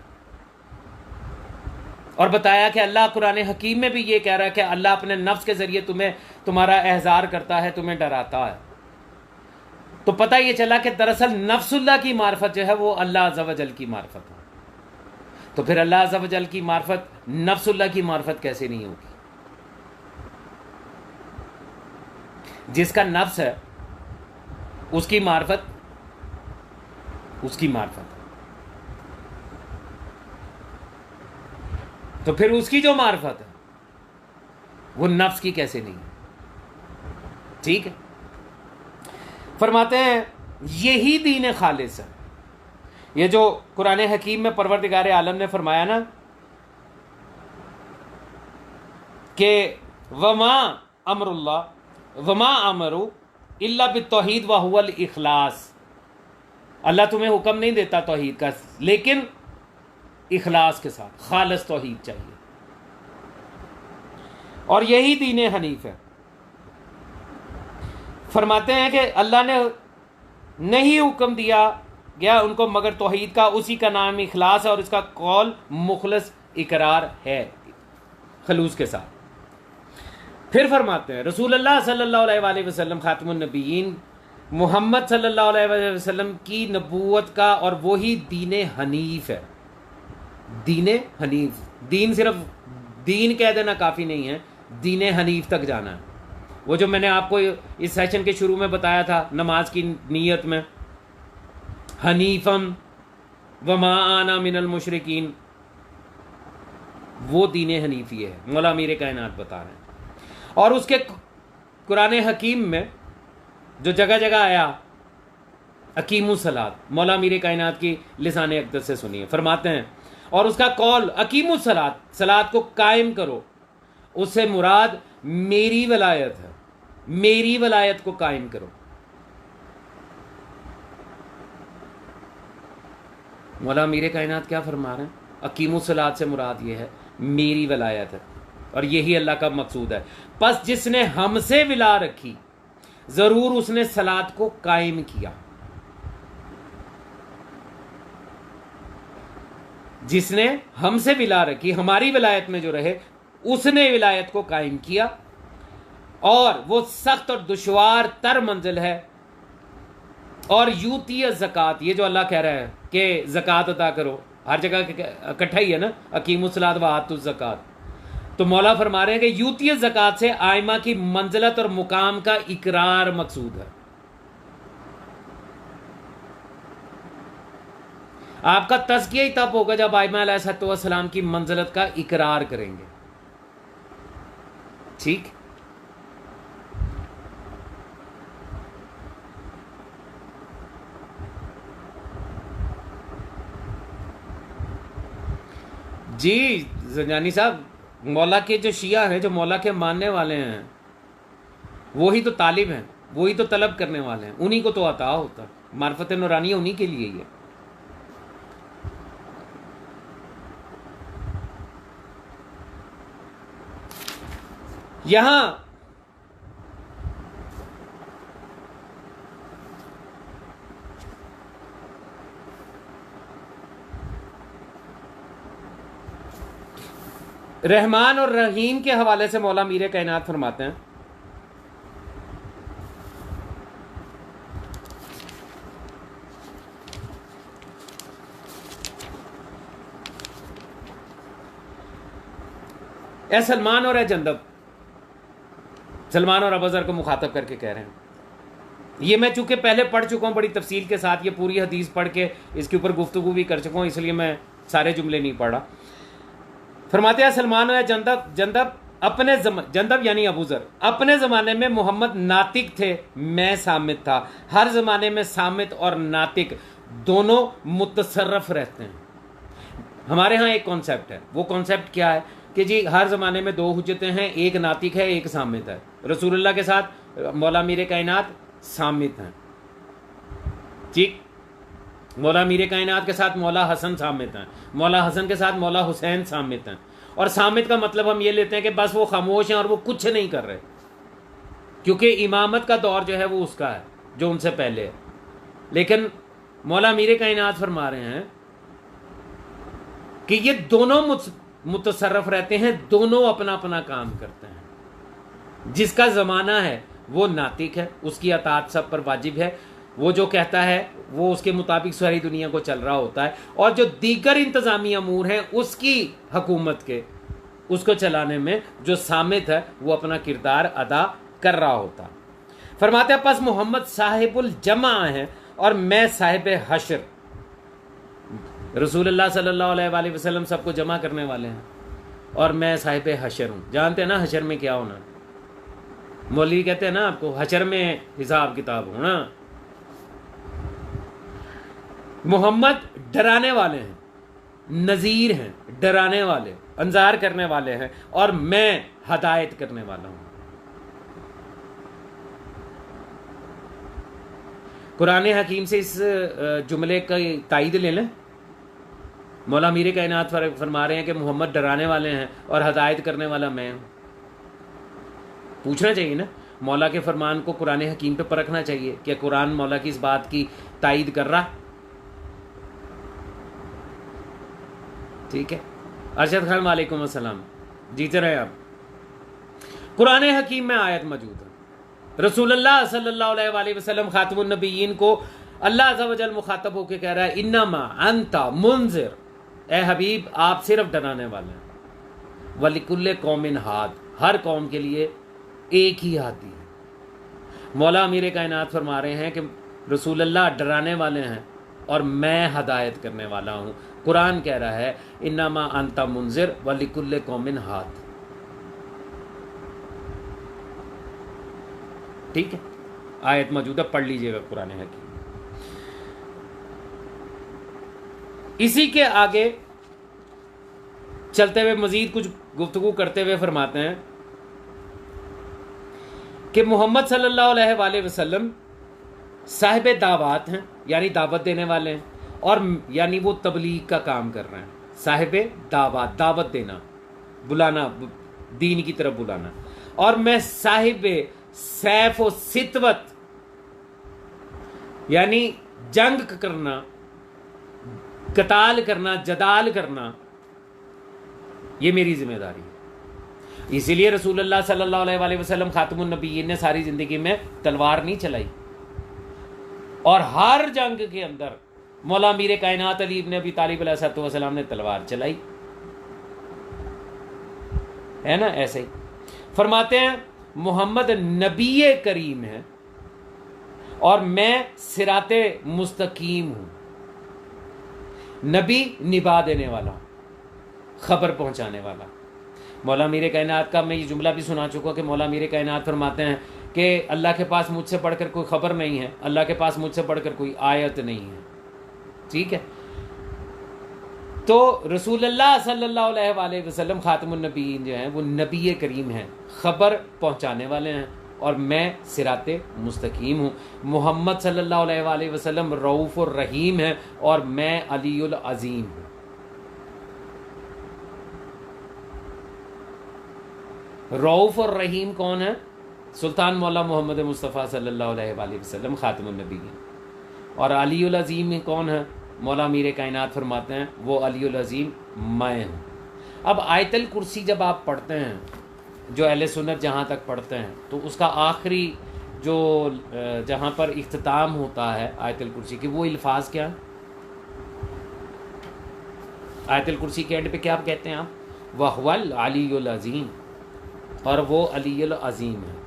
S1: और बताया कि अल्लाह कुरान हकीम में भी ये कह रहा है कि अल्लाह अपने नफ्स के ज़रिए तुम्हारा एहज़ार करता है, तुम्हें डराता है, तो पता ये चला कि दरअसल नफ्सुल्लाह की मार्फत जो है वो अल्लाह अज़्ज़ व जल की मार्फत है। तो फिर अल्लाह अज़्ज़ व जल की मार्फत नफ्सुल्लाह की मार्फत कैसे नहीं होगी? जिसका नफ्स है उसकी मार्फत उसकी मार्फत है, तो फिर उसकी जो मार्फत है वो नफ्स की कैसे नहीं है? ठीक है, फरमाते हैं यही दीन खालिस है। ये जो कुरान हकीम में परवरदिगार आलम ने फरमाया ना कि वमा अमरू इल्ला बित्तौहीद व हुवल इखलास, अल्लाह तुम्हें हुक्म नहीं देता तौहीद का, लेकिन इखलास के साथ खालिस तौहीद चाहिए, और यही दीन हनीफ है। फरमाते हैं कि अल्लाह ने नहीं हुक्म दिया गया उनको मगर तौहीद का, उसी का नाम इखलास है और इसका कौल मुखलस इकरार है खलूस के साथ। फिर फरमाते हैं रसूल अल्लाह सल्लल्लाहु अलैहि वसल्लम खातिमुन नबीयीन मोहम्मद सल्लल्लाहु अलैहि वसल्लम की नबूवत का और वही दीन हनीफ है। दीन हनीफ, दीन सिर्फ दीन कह देना काफ़ी नहीं है, दीन हनीफ तक जाना है। वो जो मैंने आपको इस सेशन के शुरू में बताया था नमाज की नीयत में, हनीफम वमा आना मिनल मुशरिकीन, वो दीन हनीफी है, मौला अमीर कायनात बता रहे हैं। और उसके कुरान हकीम में जो जगह जगह आया अकीमुस सलात, मौला अमीर कायनात की लिसान अक़दस से सुनिए, फरमाते हैं और उसका कौल अकीमुस सलात, सलात को कायम करो, उससे मुराद मेरी वलायत है, मेरी वलायत को कायम करो। मौला अमीर कायनात क्या फरमा रहे हैं? अकीमुस सलात से मुराद ये है मेरी वलायत है, और यही अल्लाह का मकसूद है। बस जिसने हमसे विला रखी जरूर उसने सलात को कायम किया। जिसने हमसे विला रखी, हमारी विलायत में जो रहे, उसने विलायत को कायम किया, और वो सख्त और दुश्वार तर मंजिल है। और यूती ज़कात, ये जो अल्लाह कह रहा है कि ज़कात अदा करो, हर जगह इकट्ठा ही है ना, अकीमुस्सलात व आतुज़ ज़कात। तो मौला फरमा रहे हैं कि यूती ज़कात से आइमा की मंजिलत और मुकाम का इकरार मकसूद है। आपका तज़किया ही तब होगा जब आइमा अलैहिस्सलाम की मंजिलत का इकरार करेंगे। ठीक, जी ज़ंजानी साहब, मौला के जो शिया हैं, जो मौला के मानने वाले हैं, वही तो तालिब हैं, वही तो तलब करने वाले हैं, उन्हीं को तो अता होता। मार्फत नूरानिया उन्हीं के लिए ही है। यहां रहमान और रहीम के हवाले से मौला मीर कायनात फरमाते हैं, ए सलमान और ए जंदब, सलमान और अबूज़र को मुखातब करके कह रहे हैं। ये मैं चूंकि पहले पढ़ चुका हूँ बड़ी तफसील के साथ, ये पूरी हदीस पढ़ के इसके ऊपर गुफ्तगू भी कर चुका हूँ, इसलिए मैं सारे जुमले नहीं पढ़ रहा। फरमाते हैं सलमान और जंदब, जंदब यानी अबूज़र, अपने ज़माने में मोहम्मद नातिक थे, मैं सामित था। हर ज़माने में सामित और नातिक दोनों मुतसर्रफ रहते हैं। हमारे यहाँ एक कॉन्सेप्ट है, वो कॉन्सेप्ट क्या है कि जी हर ज़माने में दो हुज्जतें हैं, एक नातिक है, एक सामित है। रसूलुल्लाह के साथ मौला मीर कायनात सामित हैं, ठीक। मौला मीर कायनात के साथ मौला हसन सामित हैं, मौला हसन के साथ मौला हुसैन सामित हैं। और सामित का मतलब हम ये लेते हैं कि बस वो खामोश हैं और वो कुछ नहीं कर रहे, क्योंकि इमामत का दौर जो है वो उसका है जो उनसे पहले है। लेकिन मौला मीर कायनात फरमा रहे हैं कि ये दोनों मुतसर्रफ रहते हैं, दोनों अपना अपना काम करते हैं। जिसका ज़माना है वो नातिक है, उसकी अताअत सब पर वाजिब है, वो जो कहता है वो उसके मुताबिक सारी दुनिया को चल रहा होता है। और जो दीगर इंतज़ामी अमूर हैं उसकी हुकूमत के, उसको चलाने में जो सामित है वो अपना किरदार अदा कर रहा होता। फरमाते हैं, पस मोहम्मद साहिबुल जमा है और मैं साहिब हशर। रसूलुल्लाह सल्लल्लाहु अलैहि वसल्लम सबको जमा करने वाले हैं और मैं साहिब हशर हूँ। जानते हैं ना हशर में क्या होना? मौलवी कहते हैं ना आपको, हशर में हिसाब किताब होना। मोहम्मद डराने वाले हैं, नज़ीर हैं, डराने वाले, अंजार करने वाले हैं, और मैं हदायत करने वाला हूँ। कुरान हकीम से इस जुमले का तायीद ले लें। मौला मीर कायनात फरमा रहे हैं कि मोहम्मद डराने वाले हैं और हदायत करने वाला मैं हूँ। पूछना चाहिए ना, मौला के फरमान को कुरान हकीम पे परखना चाहिए कि कुरान मौला की इस बात की तायीद कर रहा। ठीक है, अरशद खान वालेकुम अस्सलाम, जीते रहे आप। कुरान हकीम में आयत मौजूद है, रसूलुल्लाह सल्लल्लाहु अलैहि वसल्लम खातमुन नबिय्यीन को अल्लाह अज़्ज़ा व जल मुखातब होकर कह रहा है, इन्नमा अंता मुंज़िर, ए हबीब आप सिर्फ डराने वाले हैं। वलिकुल्ले कौमिन हाद, हर कौम के लिए एक ही हादी है। मौला अमीर कायनात फरमा रहे हैं कि रसूलुल्लाह डराने वाले हैं और मैं हदायत करने वाला हूँ। कुरान कह रहा है, इन्नमा अंता मुंज़िर वलिकुल्ले कौमिन हाद। ठीक है, आयत मौजूद है, पढ़ लीजिएगा कुरान हकीम। इसी के आगे चलते हुए मजीद कुछ गुफ्तगू करते हुए फरमाते हैं कि मोहम्मद सल्लल्लाहु अलैहि वसल्लम साहिब दावत हैं, यानी दावत देने वाले हैं, और यानी वो तबलीग का काम कर रहे हैं। साहिब दावत, दावत देना, बुलाना, दीन की तरफ बुलाना। और मैं साहिब सैफ व सितवत, यानी जंग करना, कताल करना, जदाल करना, ये मेरी जिम्मेदारी है। इसीलिए रसूलुल्लाह सल्लल्लाहु अलैहि वसल्लम खातमुन नबीयीन ने सारी जिंदगी में तलवार नहीं चलाई, और हर जंग के अंदर मौला मीर कायनात अली इब्न अबी तालिब अलैहिस्सलाम ने तलवार चलाई, है ना। ऐसे ही फरमाते हैं मोहम्मद नबी करीम है और मैं सिराते मुस्तकीम हूं। नबी निभा देने वाला, खबर पहुंचाने वाला। मौला मीर कायनात का मैं ये जुमला भी सुना चुका कि मौला मीर कायनात फरमाते हैं कि अल्लाह के पास मुझसे बढ़कर कोई खबर नहीं है, अल्लाह के पास मुझसे बढ़कर कोई आयत नहीं है। ठीक है, तो रसूलुल्लाह सल्लल्लाहु अलैहि वसल्लम खातमुन नबीयीन जो हैं वो नबी करीम हैं, खबर पहुंचाने वाले हैं, और मैं सिराते मुस्तकीम हूँ। मोहम्मद सल्लल्लाहु अलैहि वसल्लम रऊफ़ और रहीम है, और मैं अलीउल अज़ीम हूँ। रऊफ़ और रहीम कौन है? सुल्तान मौला मोहम्मद मुस्तफ़ा सल्लल्लाहु अलैहि वसल्लम खातमुन नबीयीन। और अलीउल अज़ीम कौन है? मौला मीर कायनात फरमाते हैं वो अलीउल अज़ीम मैं हूँ। अब आयतल कुर्सी जब आप पढ़ते हैं, जो अहले सुन्नत जहाँ तक पढ़ते हैं, तो उसका आखिरी जो जहाँ पर इख्तिताम होता है आयतल कुर्सी की, वो अल्फाज क्या है? आयतल कुर्सी के एंड पे क्या कहते हैं आप? वहुवल अलीयुल अज़ीम, और वो अलीयुल अज़ीम है।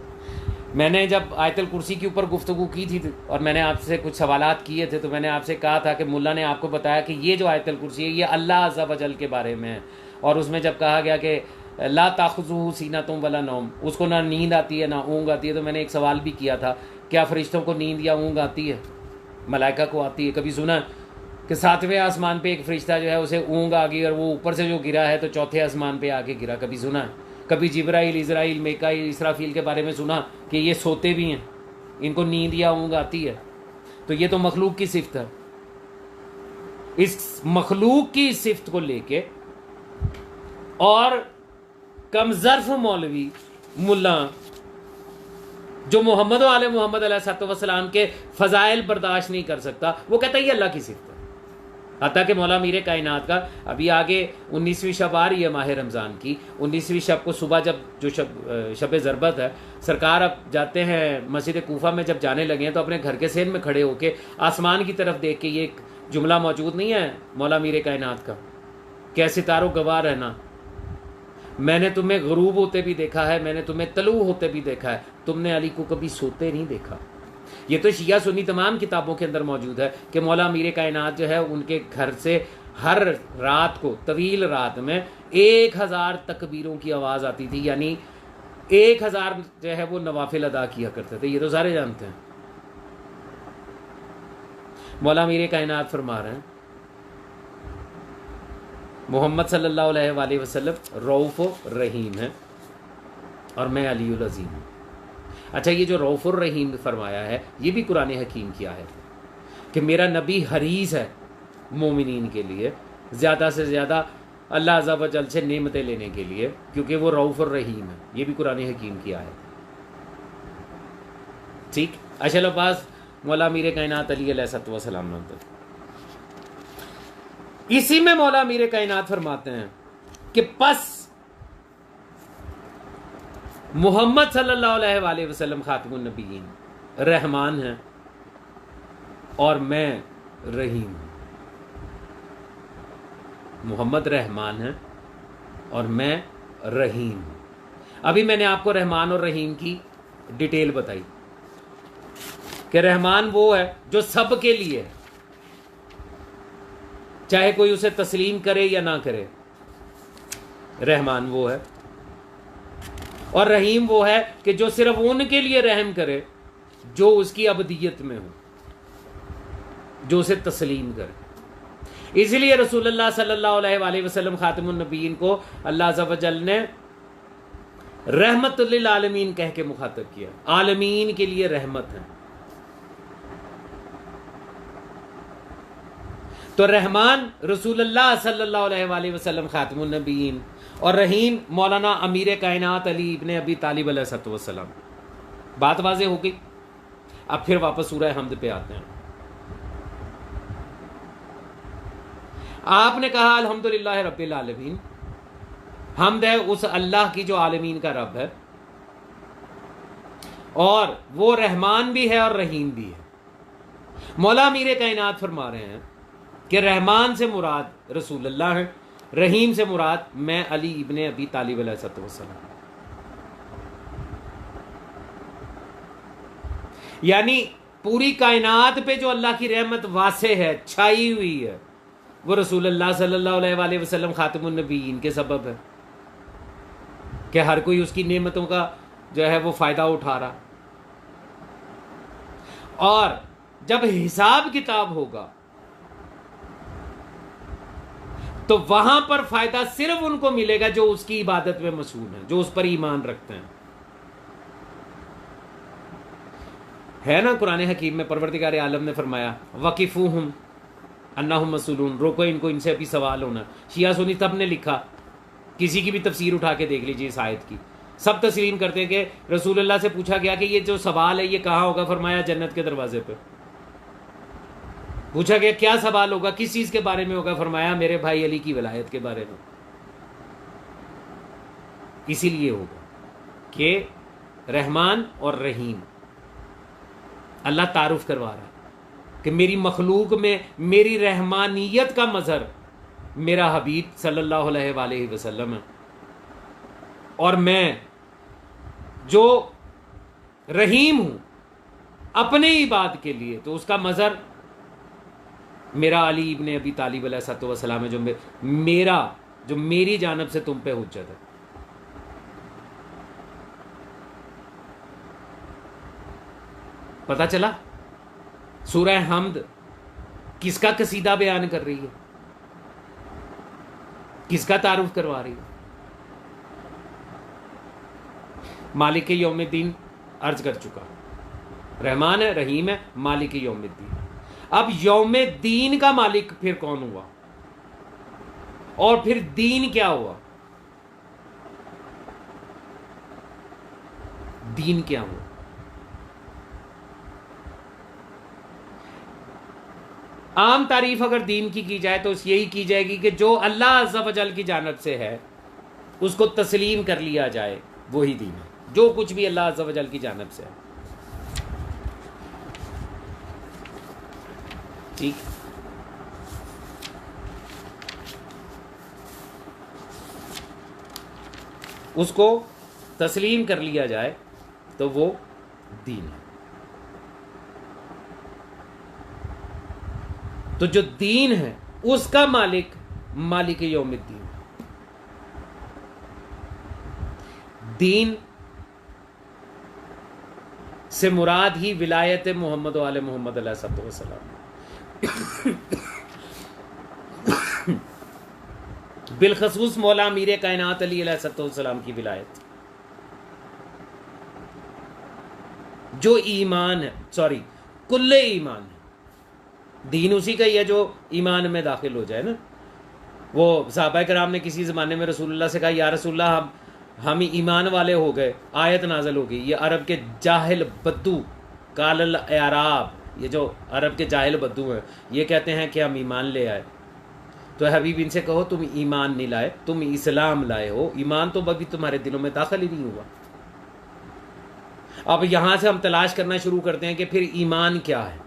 S1: मैंने जब आयतल कुर्सी के ऊपर गुफ्तगू की थी और मैंने आपसे कुछ सवालात किए थे, तो मैंने आपसे कहा था कि मुल्ला ने आपको बताया कि ये जो आयतल कुर्सी है ये अल्लाह अज़्ज़ा वजल के बारे में है। और उसमें जब कहा गया कि ला ताख़ुज़ुहु सीनतुम वला नौम, उसको ना नींद आती है ना ऊँग आती है, तो मैंने एक सवाल भी किया था, क्या फ़रिश्तों को नींद या ऊँग आती है? मलाइका को आती है। कभी सुना कि 7वें आसमान पे एक फ़रिश्ता जो है उसे ऊँग आ गई और वो ऊपर से जो गिरा है तो 4थे आसमान पे आके गिरा? कभी सुना है? कभी जिब्राइल, इज़राइल, मीकाईल, इसराफील के बारे में सुना कि ये सोते भी हैं, इनको नींद या ऊँग आती है? तो ये तो मखलूक की सिफ्त है। इस मखलूक की सिफ्त को लेके और कमजर्फ मौलवी मुल्ला जो मोहम्मद वाले मोहम्मद अलैहिस्सलाम के फ़ज़ाइल बर्दाश्त नहीं कर सकता, वो कहता है ये अल्लाह की सिफ्त है। हत्ता कि मौला मीर कायनात का अभी आगे 19वीं शब आ रही है माह रमज़ान की, 19वीं शब को सुबह जब जो शब ज़रबत है, सरकार अब जाते हैं मस्जिद कूफा में, जब जाने लगे हैं तो अपने घर के सेन में खड़े होके आसमान की तरफ देख के, ये एक जुमला मौजूद नहीं है मौला मीर कायनात का, क्या सितारों गवाह रहना, मैंने तुम्हें गरूब होते भी देखा है, मैंने तुम्हें तलू होते भी देखा है, तुमने अली को कभी सोते नहीं देखा। ये तो शिया सुन्नी तमाम किताबों के अंदर मौजूद है कि मौला मीर कायनात जो है उनके घर से हर रात को, तवील रात में 1000 तकबीरों की आवाज़ आती थी, यानी 1000 जो है वो नवाफिल अदा किया करते थे। ये तो सारे जानते हैं। मौला मीर कायनात फरमा रहे हैं मोहम्मद सल्लल्लाहु अलैहि वसल्लम रऊफ़ रहीम है और मैं अलीउल अज़ीम हूँ। अच्छा, ये जो रऊफ़ रहीम फरमाया है ये भी कुरान हकीम की आयत है कि मेरा नबी हरीस है मोमिनीन के लिए ज़्यादा से ज़्यादा अल्लाह अज़्ज़ा व जल से नेमतें लेने के लिए, क्योंकि वो रऊफ़ रहीम है। ये भी कुरान हकीम की आयत है। ठीक, अशल अब्बास मौला मीर कायनात अली अलैहिस्सलाम ने, इसी में मौला मीर कायनात फरमाते हैं कि पस मोहम्मद सल्लल्लाहु अलैहि वसल्लम खातमुन नबीयीन रहमान है और मैं रहीम हूँ। मोहम्मद रहमान है और मैं रहीम हूँ। अभी मैंने आपको रहमान और रहीम की डिटेल बताई कि रहमान वो है जो सब के लिए है, चाहे कोई उसे तस्लीम करे या ना करे, रहमान वो है। और रहीम वो है कि जो सिर्फ उनके लिए रहम करे जो उसकी अबदियत में हो, जो उसे तस्लीम करे। इसलिए रसूलुल्लाह सल्लल्लाहु अलैहि वसल्लम खातिमुन नबीयीन को अल्लाह अज़्ज़ा व जल ने रहमतुल लिल आलमीन कह के मुखातब किया, आलमीन के लिए रहमत है। तो रहमान रसूलुल्लाह सल्लल्लाहु अलैहि वसल्लम खातिमुन नबीयीन और रहीम मौलाना अमीर कायनात अली इब्ने अबी तालिब अलैहिस्सलाम। बात वाज़ेह हो गई। अब फिर वापस सूरह हमद पे आते हैं। आपने कहा अल्हम्दुलिल्लाह रब्बिल आलमीन, हमद है उस अल्लाह की जो आलमीन का रब है, और वो रहमान भी है और रहीम भी है। मौला अमीर कायनात फरमा रहे हैं कि रहमान से मुराद रसूलुल्लाह है, रहीम से मुराद मैं अली इब्ने अबी तालिब अलैहिस्सलाम। यानी पूरी कायनात पे जो अल्लाह की रहमत वासे है, छाई हुई है, वो रसूलुल्लाह सल्लल्लाहु अलैहि वसल्लम खातिमुन नबीयीन के सबब है कि हर कोई उसकी नेमतों का जो है वो फायदा उठा रहा। और जब हिसाब किताब होगा तो वहां पर फायदा सिर्फ उनको मिलेगा जो उसकी इबादत में मशहूर हैं, जो उस पर ईमान रखते हैं। है ना कुरान हकीम में परवरदिगार आलम ने फरमाया वकीफूहुम अन्नहुम मसूलून, रोको इनको, इनसे अभी सवाल होना। शिया सुन्नी तब ने लिखा, किसी की भी तफसीर उठा के देख लीजिए इस आयत की, सब तस्लीम करते हैं कि रसूलुल्लाह से पूछा गया कि ये जो सवाल है ये कहाँ होगा, फरमाया जन्नत के दरवाजे पे। पूछा गया क्या सवाल होगा, किस चीज के बारे में होगा, फरमाया मेरे भाई अली की विलायत के बारे में। इसीलिए होगा कि रहमान और रहीम, अल्लाह तारुफ करवा रहा है कि मेरी मखलूक में मेरी रहमानियत का मजहर मेरा हबीब सल्लल्लाहु अलैहि वसल्लम है, और मैं जो रहीम हूं अपने इबाद के लिए, तो उसका मजहर मेरा अली इब्ने अबी तालिब अलैहिस्सलाम है, जो मेरी जानब से तुम पे हुज्जत है। पता चला सूरह हमद किसका कसीदा बयान कर रही है, किसका तारुफ करवा रही है? मालिक यौमिद्दीन अर्ज कर चुका, रहमान है, रहीम है, मालिक यौमिद्दीन। अब यौमिद्दीन का मालिक फिर कौन हुआ, और फिर दीन क्या हुआ? दीन क्या हुआ? आम तारीफ अगर दीन की जाए तो यही की जाएगी कि जो अल्लाह अज़्ज़ा वजल की जानब से है उसको तस्लीम कर लिया जाए, वही दीन है। जो कुछ भी अल्लाह अज़्ज़ा वजल की जानब से है, ठीक, उसको तस्लीम कर लिया जाए तो वो दीन है। तो जो दीन है उसका मालिक मालिक यौमिद्दीन। दीन से मुराद ही विलायत मोहम्मद वाले मोहम्मद अलैहिस्सलाम, बिलखसूस मौला अमीर कायनात अली अलैहिस्सलाम की विलायत। जो ईमान है, सॉरी कुल्ले ईमान है, दीन उसी का ही है जो ईमान में दाखिल हो जाए ना। वो सहाबा कराम ने किसी ज़माने में रसूलुल्लाह से कहा या रसूलुल्लाह हम ईमान वाले हो गए, आयत नाज़िल हो गई, ये अरब के जाहिल बद्दू कालल अराब, ये जो अरब के जाहिल बद्दू हैं ये कहते हैं कि हम ईमान ले आए। तो हबीब इनसे कहो तुम ईमान नहीं लाए, तुम इस्लाम लाए हो, ईमान तो अभी तुम्हारे दिलों में दाखिल ही नहीं हुआ। अब यहां से हम तलाश करना शुरू करते हैं कि फिर ईमान क्या है।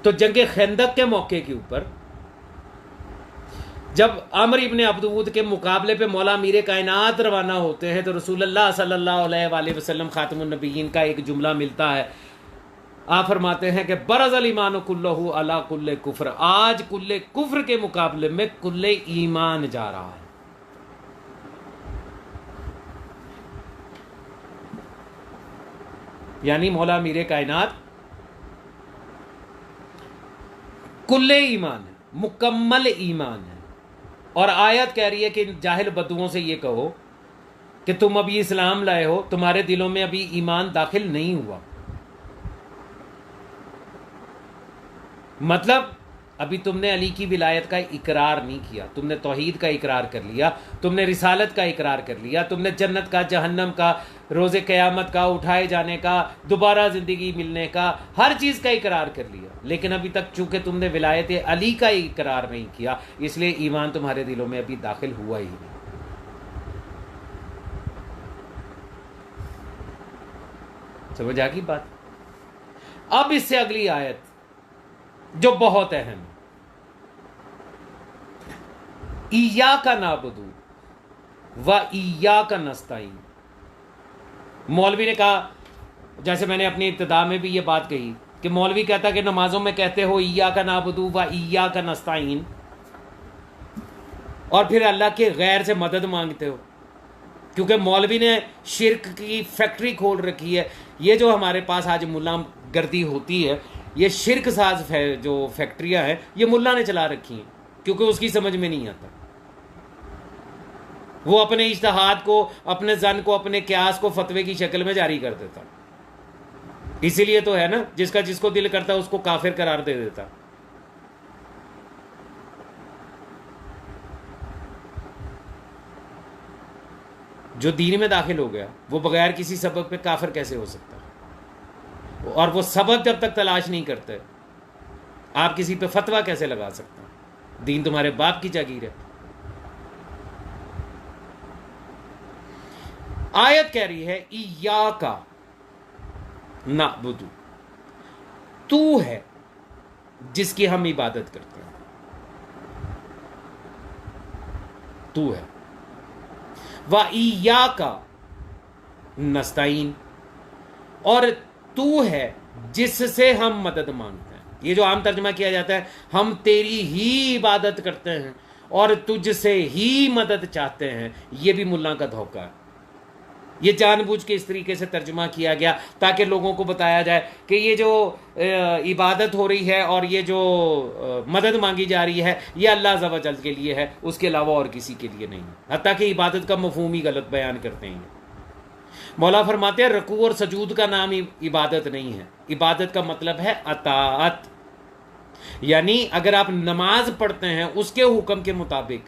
S1: तो जंगे खंदक के मौके के ऊपर जब अमर इब्ने अब्दूद के मुकाबले पे मौला अमीर कायनात रवाना होते हैं तो रसूलुल्लाह सल्लल्लाहु अलैहि वसल्लम खातिमुन नबीयीन का एक जुमला मिलता है। आप फरमाते हैं कि बरज़ल ईमान कुल्लहु अला कुल्ले कुफ्र, आज कुल्ले कुफ्र के मुकाबले में कुल्ले ईमान जा रहा है। यानी मौला अमीर कायनात कुल्ले ईमान है, मुकम्मल ईमान है। और आयत कह रही है कि जाहिल बद्दुओं से ये कहो कि तुम अभी इस्लाम लाए हो, तुम्हारे दिलों में अभी ईमान दाखिल नहीं हुआ। मतलब अभी तुमने अली की विलायत का इकरार नहीं किया। तुमने तौहीद का इकरार कर लिया, तुमने रिसालत का इकरार कर लिया, तुमने जन्नत का, जहन्नम का, रोज़े क़यामत का, उठाए जाने का, दोबारा ज़िंदगी मिलने का, हर चीज़ का इकरार कर लिया। लेकिन अभी तक चूँकि तुमने विलायत अली का इकरार नहीं किया, इसलिए ईमान तुम्हारे दिलों में अभी दाखिल हुआ ही नहीं। समझ आ गई बात? अब इससे अगली आयत जो बहुत अहम है, इय्याका नाबुदु व इय्याका नस्तईन। मौलवी ने कहा, जैसे मैंने अपनी इब्तिदा में भी ये बात कही कि मौलवी कहता कि नमाजों में कहते हो इय्याका नाबुदु व इय्याका नस्तईन, और फिर अल्लाह के गैर से मदद मांगते हो, क्योंकि मौलवी ने शिरक की फैक्ट्री खोल रखी है। ये जो हमारे पास आज मुल्ला गर्दी होती है, ये शिरक साज जो फैक्ट्रियां हैं, ये मुल्ला ने चला रखी हैं, क्योंकि उसकी समझ में नहीं आता। वो अपने इज्तिहाद को, अपने जन को, अपने क्यास को फतवे की शक्ल में जारी कर देता। इसीलिए तो है ना, जिसका जिसको दिल करता है उसको काफिर करार दे देता। जो दीन में दाखिल हो गया वो बगैर किसी सबब पे काफिर कैसे हो सकता है? और वो सबब जब तक तलाश नहीं करते, आप किसी पे फतवा कैसे लगा सकते हैं? दीन तुम्हारे बाप की जागीर है। आयत कह रही है इय्याका नाबुदु, तू है जिसकी हम इबादत करते हैं, तू है। व इय्याका नस्तईन, और तू है जिससे हम मदद मांगते हैं। ये जो आम तर्जमा किया जाता है, हम तेरी ही इबादत करते हैं और तुझसे ही मदद चाहते हैं, ये भी मुल्ला का धोखा है। ये जानबूझ के इस तरीके से तर्जुमा किया गया ताकि लोगों को बताया जाए कि ये जो इबादत हो रही है और ये जो मदद मांगी जा रही है, ये अल्लाह अज़्ज़ व जल के लिए है, उसके अलावा और किसी के लिए नहीं। हत्ता कि इबादत का मफ़हूम ही गलत बयान करते हैं। मौला फरमाते हैं रकू और सजूद का नाम इबादत नहीं है। इबादत का मतलब है अताअत, यानी अगर आप नमाज पढ़ते हैं उसके हुक्म के मुताबिक,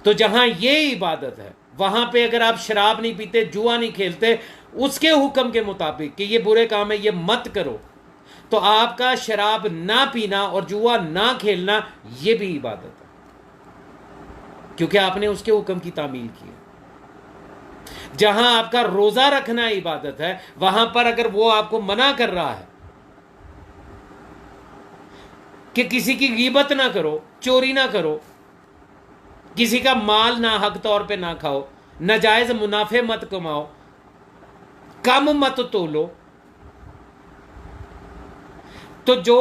S1: तो जहां ये इबादत है, वहां पे अगर आप शराब नहीं पीते, जुआ नहीं खेलते, उसके हुक्म के मुताबिक कि ये बुरे काम है, ये मत करो, तो आपका शराब ना पीना और जुआ ना खेलना ये भी इबादत है, क्योंकि आपने उसके हुक्म की तामील की है। जहां आपका रोजा रखना इबादत है, वहां पर अगर वो आपको मना कर रहा है कि किसी की गीबत ना करो, चोरी ना करो, किसी का माल ना हक तौर पे ना खाओ, नाजायज मुनाफे मत कमाओ, कम मत तोलो, तो जो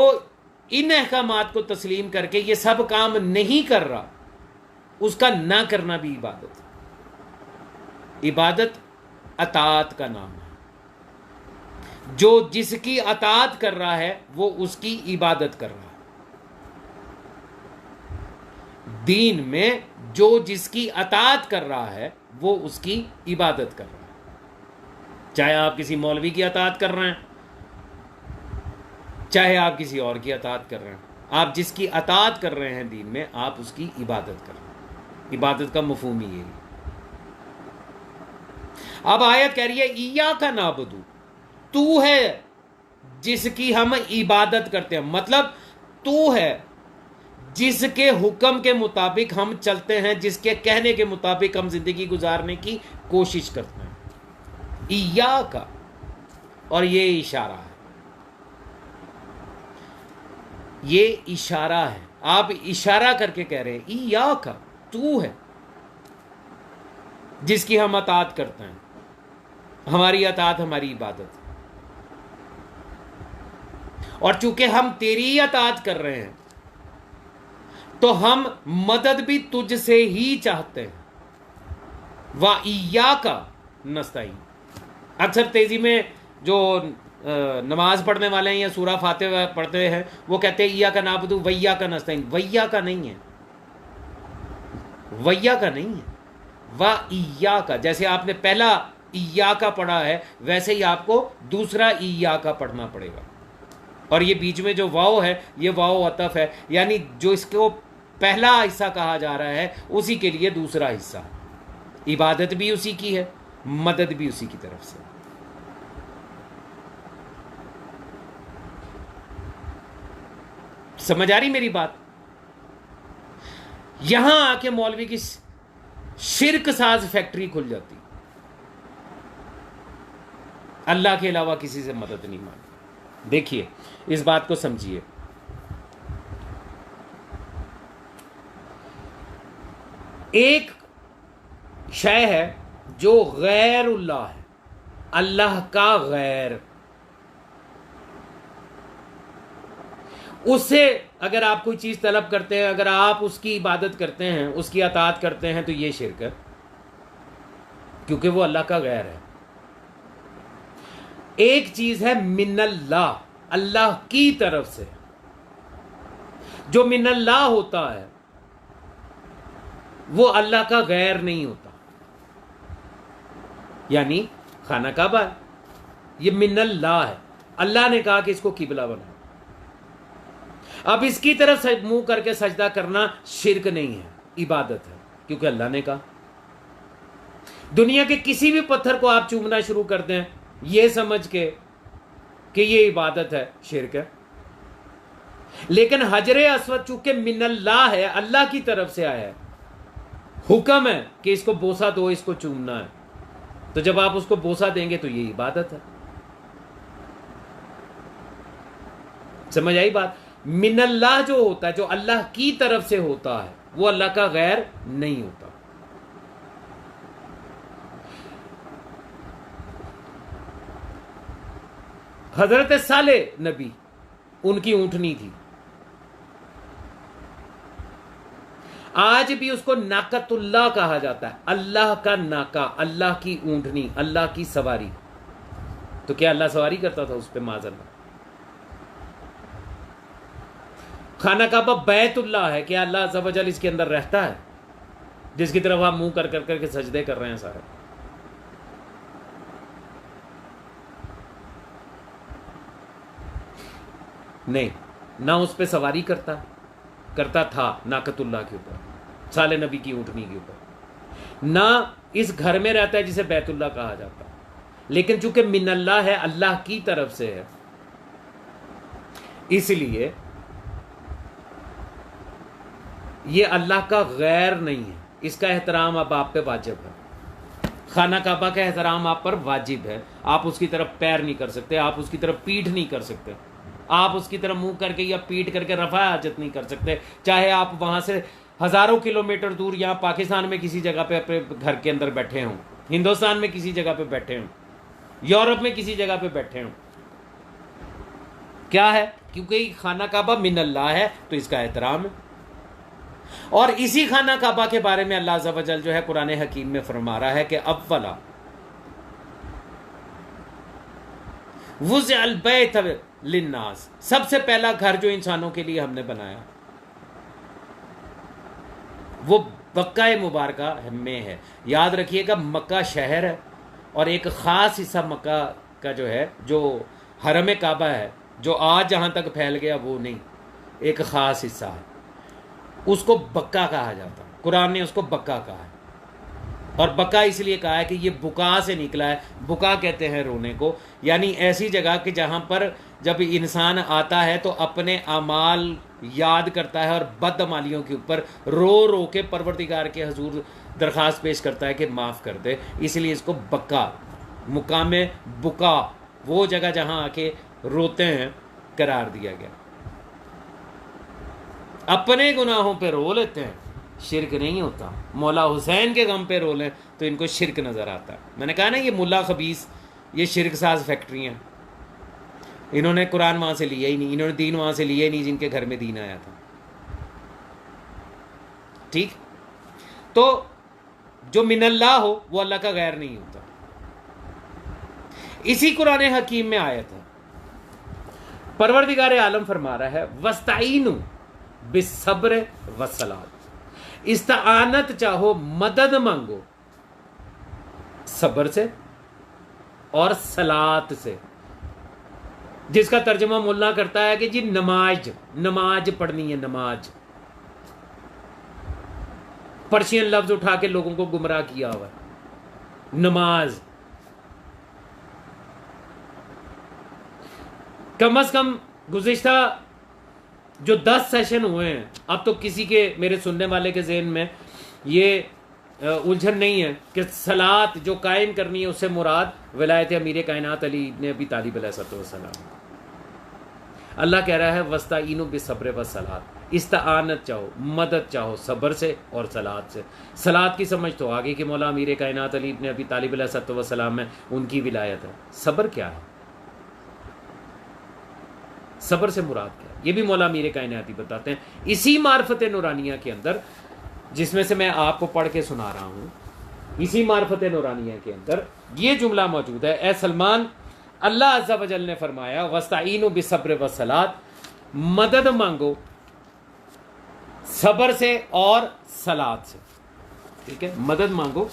S1: इन अहकामात को तस्लीम करके ये सब काम नहीं कर रहा, उसका ना करना भी इबादत है। इबादत अताअत का नाम है। जो जिसकी अताअत कर रहा है वो उसकी इबादत कर रहा है। दीन में जो जिसकी अताअत कर रहा है वो उसकी इबादत कर रहा है। चाहे आप किसी मौलवी की अताअत कर रहे हैं, चाहे आप किसी और की अताअत कर रहे हैं, आप जिसकी अताअत कर रहे हैं दीन में, आप उसकी इबादत कर रहे हैं। इबादत का मफहूम ही यही। अब आयत कह रही है इय्याका नाबुदु, तू है जिसकी हम इबादत करते हैं, मतलब तू है जिसके हुक्म के मुताबिक हम चलते हैं, जिसके कहने के मुताबिक हम जिंदगी गुजारने की कोशिश करते हैं। इय्याका, और ये इशारा है, ये इशारा है। आप इशारा करके कह रहे हैं इय्याका, तू है जिसकी हम अताअत करते हैं। हमारी अताअत हमारी इबादत, और चूंकि हम तेरी ही अताअत कर रहे हैं तो हम मदद भी तुझसे ही चाहते हैं। वा इय्याका नस्तईन। अक्सर तेजी में जो नमाज पढ़ने वाले हैं या सूरा फातिहा पढ़ते हैं, वो कहते हैं इय्याका नाबुदु व इय्याका नस्तईन। वैयाका नहीं है, वैयाका नहीं है, वा इय्याका। जैसे आपने पहला इय्याका पढ़ा है, वैसे ही आपको दूसरा इय्याका पढ़ना पड़ेगा। और ये बीच में जो वाव है ये वाव अतफ है, यानी जो इसको पहला हिस्सा कहा जा रहा है उसी के लिए दूसरा हिस्सा। इबादत भी उसी की है, मदद भी उसी की तरफ से। समझ आ रही मेरी बात? यहां आके मौलवी की शिर्क साज फैक्ट्री खुल जाती, अल्लाह के अलावा किसी से मदद नहीं मांगी। देखिए इस बात को समझिए, एक शय है जो गैरुल्लाह है, अल्लाह का गैर, उससे अगर आप कोई चीज तलब करते हैं, अगर आप उसकी इबादत करते हैं, उसकी अताअत करते हैं, तो ये शिर्क है, क्योंकि वो अल्लाह का गैर है। एक चीज है मिनल्लाह, अल्लाह की तरफ से। जो मिनल्लाह होता है वो अल्लाह का गैर नहीं होता, यानी खाना काबा है, ये मिनल्लाह है, अल्लाह ने कहा कि इसको किबला बनाओ। अब इसकी तरफ मुंह करके सजदा करना शिर्क नहीं है, इबादत है, क्योंकि अल्लाह ने कहा। दुनिया के किसी भी पत्थर को आप चूमना शुरू कर दें यह समझ के कि ये इबादत है, शिर्क है। लेकिन हजरे अस्वद चूंकि मिनल्लाह है, अल्लाह की तरफ से आया है, हुक्म है कि इसको बोसा दो, इसको चूमना है, तो जब आप उसको बोसा देंगे तो ये इबादत है। समझ आई बात? मिनल्लाह जो होता है, जो अल्लाह की तरफ से होता है, वो अल्लाह का गैर नहीं होता। हजरत साले नबी, उनकी ऊंटनी थी, आज भी उसको नाकतुल्लाह कहा जाता है, अल्लाह का नाका, अल्लाह की ऊंटनी, अल्लाह की सवारी। तो क्या अल्लाह सवारी करता था उस पर? माज़अल्लाह। खाना काबा बैतुल्लाह है, क्या अल्लाह अज़्ज़ व जल इसके अंदर रहता है, जिसकी तरफ आप मुंह कर करके सजदे कर रहे हैं सारे? नहीं, ना उस पर सवारी करता था नाकतुल्लाह के ऊपर, साले नबी की ऊँटनी के ऊपर, ना इस घर में रहता है जिसे बैतुल्लाह कहा जाता है। लेकिन चूंकि मिनल्लाह है, अल्लाह की तरफ से है, इसलिए ये अल्लाह का गैर नहीं है, इसका एहतराम अब आप पे वाजिब है। खाना काबा का एहतराम आप पर वाजिब है, आप उसकी तरफ पैर नहीं कर सकते, आप उसकी तरफ पीठ नहीं कर सकते, आप उसकी तरफ मुंह करके या पीठ करके रफा हाजत नहीं कर सकते, चाहे आप वहां से हजारों किलोमीटर दूर, यहाँ पाकिस्तान में किसी जगह पे अपने घर के अंदर बैठे हों, हिंदुस्तान में किसी जगह पे बैठे हों, यूरोप में किसी जगह पे बैठे हों। क्या है? क्योंकि खाना काबा मिनल्लाह है, तो इसका एहतराम है। और इसी खाना काबा के बारे में अल्लाह अज़्ज़ व जल जो है कुरान हकीम में फरमा रहा है कि अव्वला वुज़अल बैत लिन्नास, सबसे पहला घर जो इंसानों के लिए हमने बनाया वो मक्का मुबारका में है। याद रखिएगा, मक्का शहर है और एक ख़ास हिस्सा मक्का का जो है, जो हरम काबा है, जो आज जहाँ तक फैल गया वो नहीं, एक ख़ास हिस्सा है, उसको बक्का कहा जाता है। कुरान ने उसको बक्का कहा है, और बक्का इसलिए कहा है कि ये बुका से निकला है। बुका कहते हैं रोने को, यानी ऐसी जगह कि जहाँ पर जब इंसान आता है तो अपने अमाल याद करता है और बदअमालियों के ऊपर रो रो के परवरदिगार के हजूर दरख्वास्त पेश करता है कि माफ़ कर दे, इसलिए इसको बक्का, मुकाम बुका, वो जगह जहाँ आके रोते हैं, करार दिया गया। अपने गुनाहों पे रो लेते हैं, शिरक नहीं होता। मौला हुसैन के गम पे रो लें तो इनको शिरक नज़र आता है। मैंने कहा ना, ये मुल्ला खबीस, ये शिरक साज फैक्ट्री हैं। इन्होंने कुरान वहाँ से लिया ही नहीं, इन्होंने दीन वहाँ से लिया ही नहीं जिनके घर में दीन आया था। ठीक? तो जो मिनल्लाह हो वो अल्लाह का गैर नहीं होता। इसी कुरान हकीम में आयत है, परवरदिगार आलम फरमा रहा है वस्ताइनु बिस्सब्र वस्सलात, इस्ताअनत चाहो, मदद मांगो सब्र से और सलात से। जिसका तर्जमा मुल्ला करता है कि जी नमाज नमाज पढ़नी है, नमाज। पर्शियन लफ्ज उठा के लोगों को गुमराह किया हुआ है, नमाज। कम से कम गुज़िश्ता जो 10 सेशन हुए हैं, अब तो किसी के मेरे सुनने वाले के ज़हन में ये उलझन नहीं है कि सलात जो कायम करनी है उससे मुराद विलायत अमीर कायनात अली इब्न अबी तालिब अलैहिस्सलाम। अल्लाह कह रहा है वस्ताईनु बिस्सब्र वस्सलात, इस्ताअनत चाहो, मदद चाहो सब्र से और सलात से। सलात की समझ तो आगे कि मौला अमीर कायनात अली इब्न अबी तालिब अलैहिस्सलाम में उनकी विलायत है। सब्र क्या है? सब्र से मुराद क्या है? ये भी मौला अमीर कायनात ही बताते हैं इसी मार्फत नूरानिया के अंदर, जिसमें से मैं आपको पढ़ के सुना रहा हूँ। इसी मार्फत नूरानिया के अंदर ये जुमला मौजूद है, ए सलमान, अल्लाह अज़्ज़ा वजल ने फरमाया वस्ताईनु बिस्सब्र वस्सलात, मदद मांगो सब्र से और सलात से। ठीक है, मदद मांगो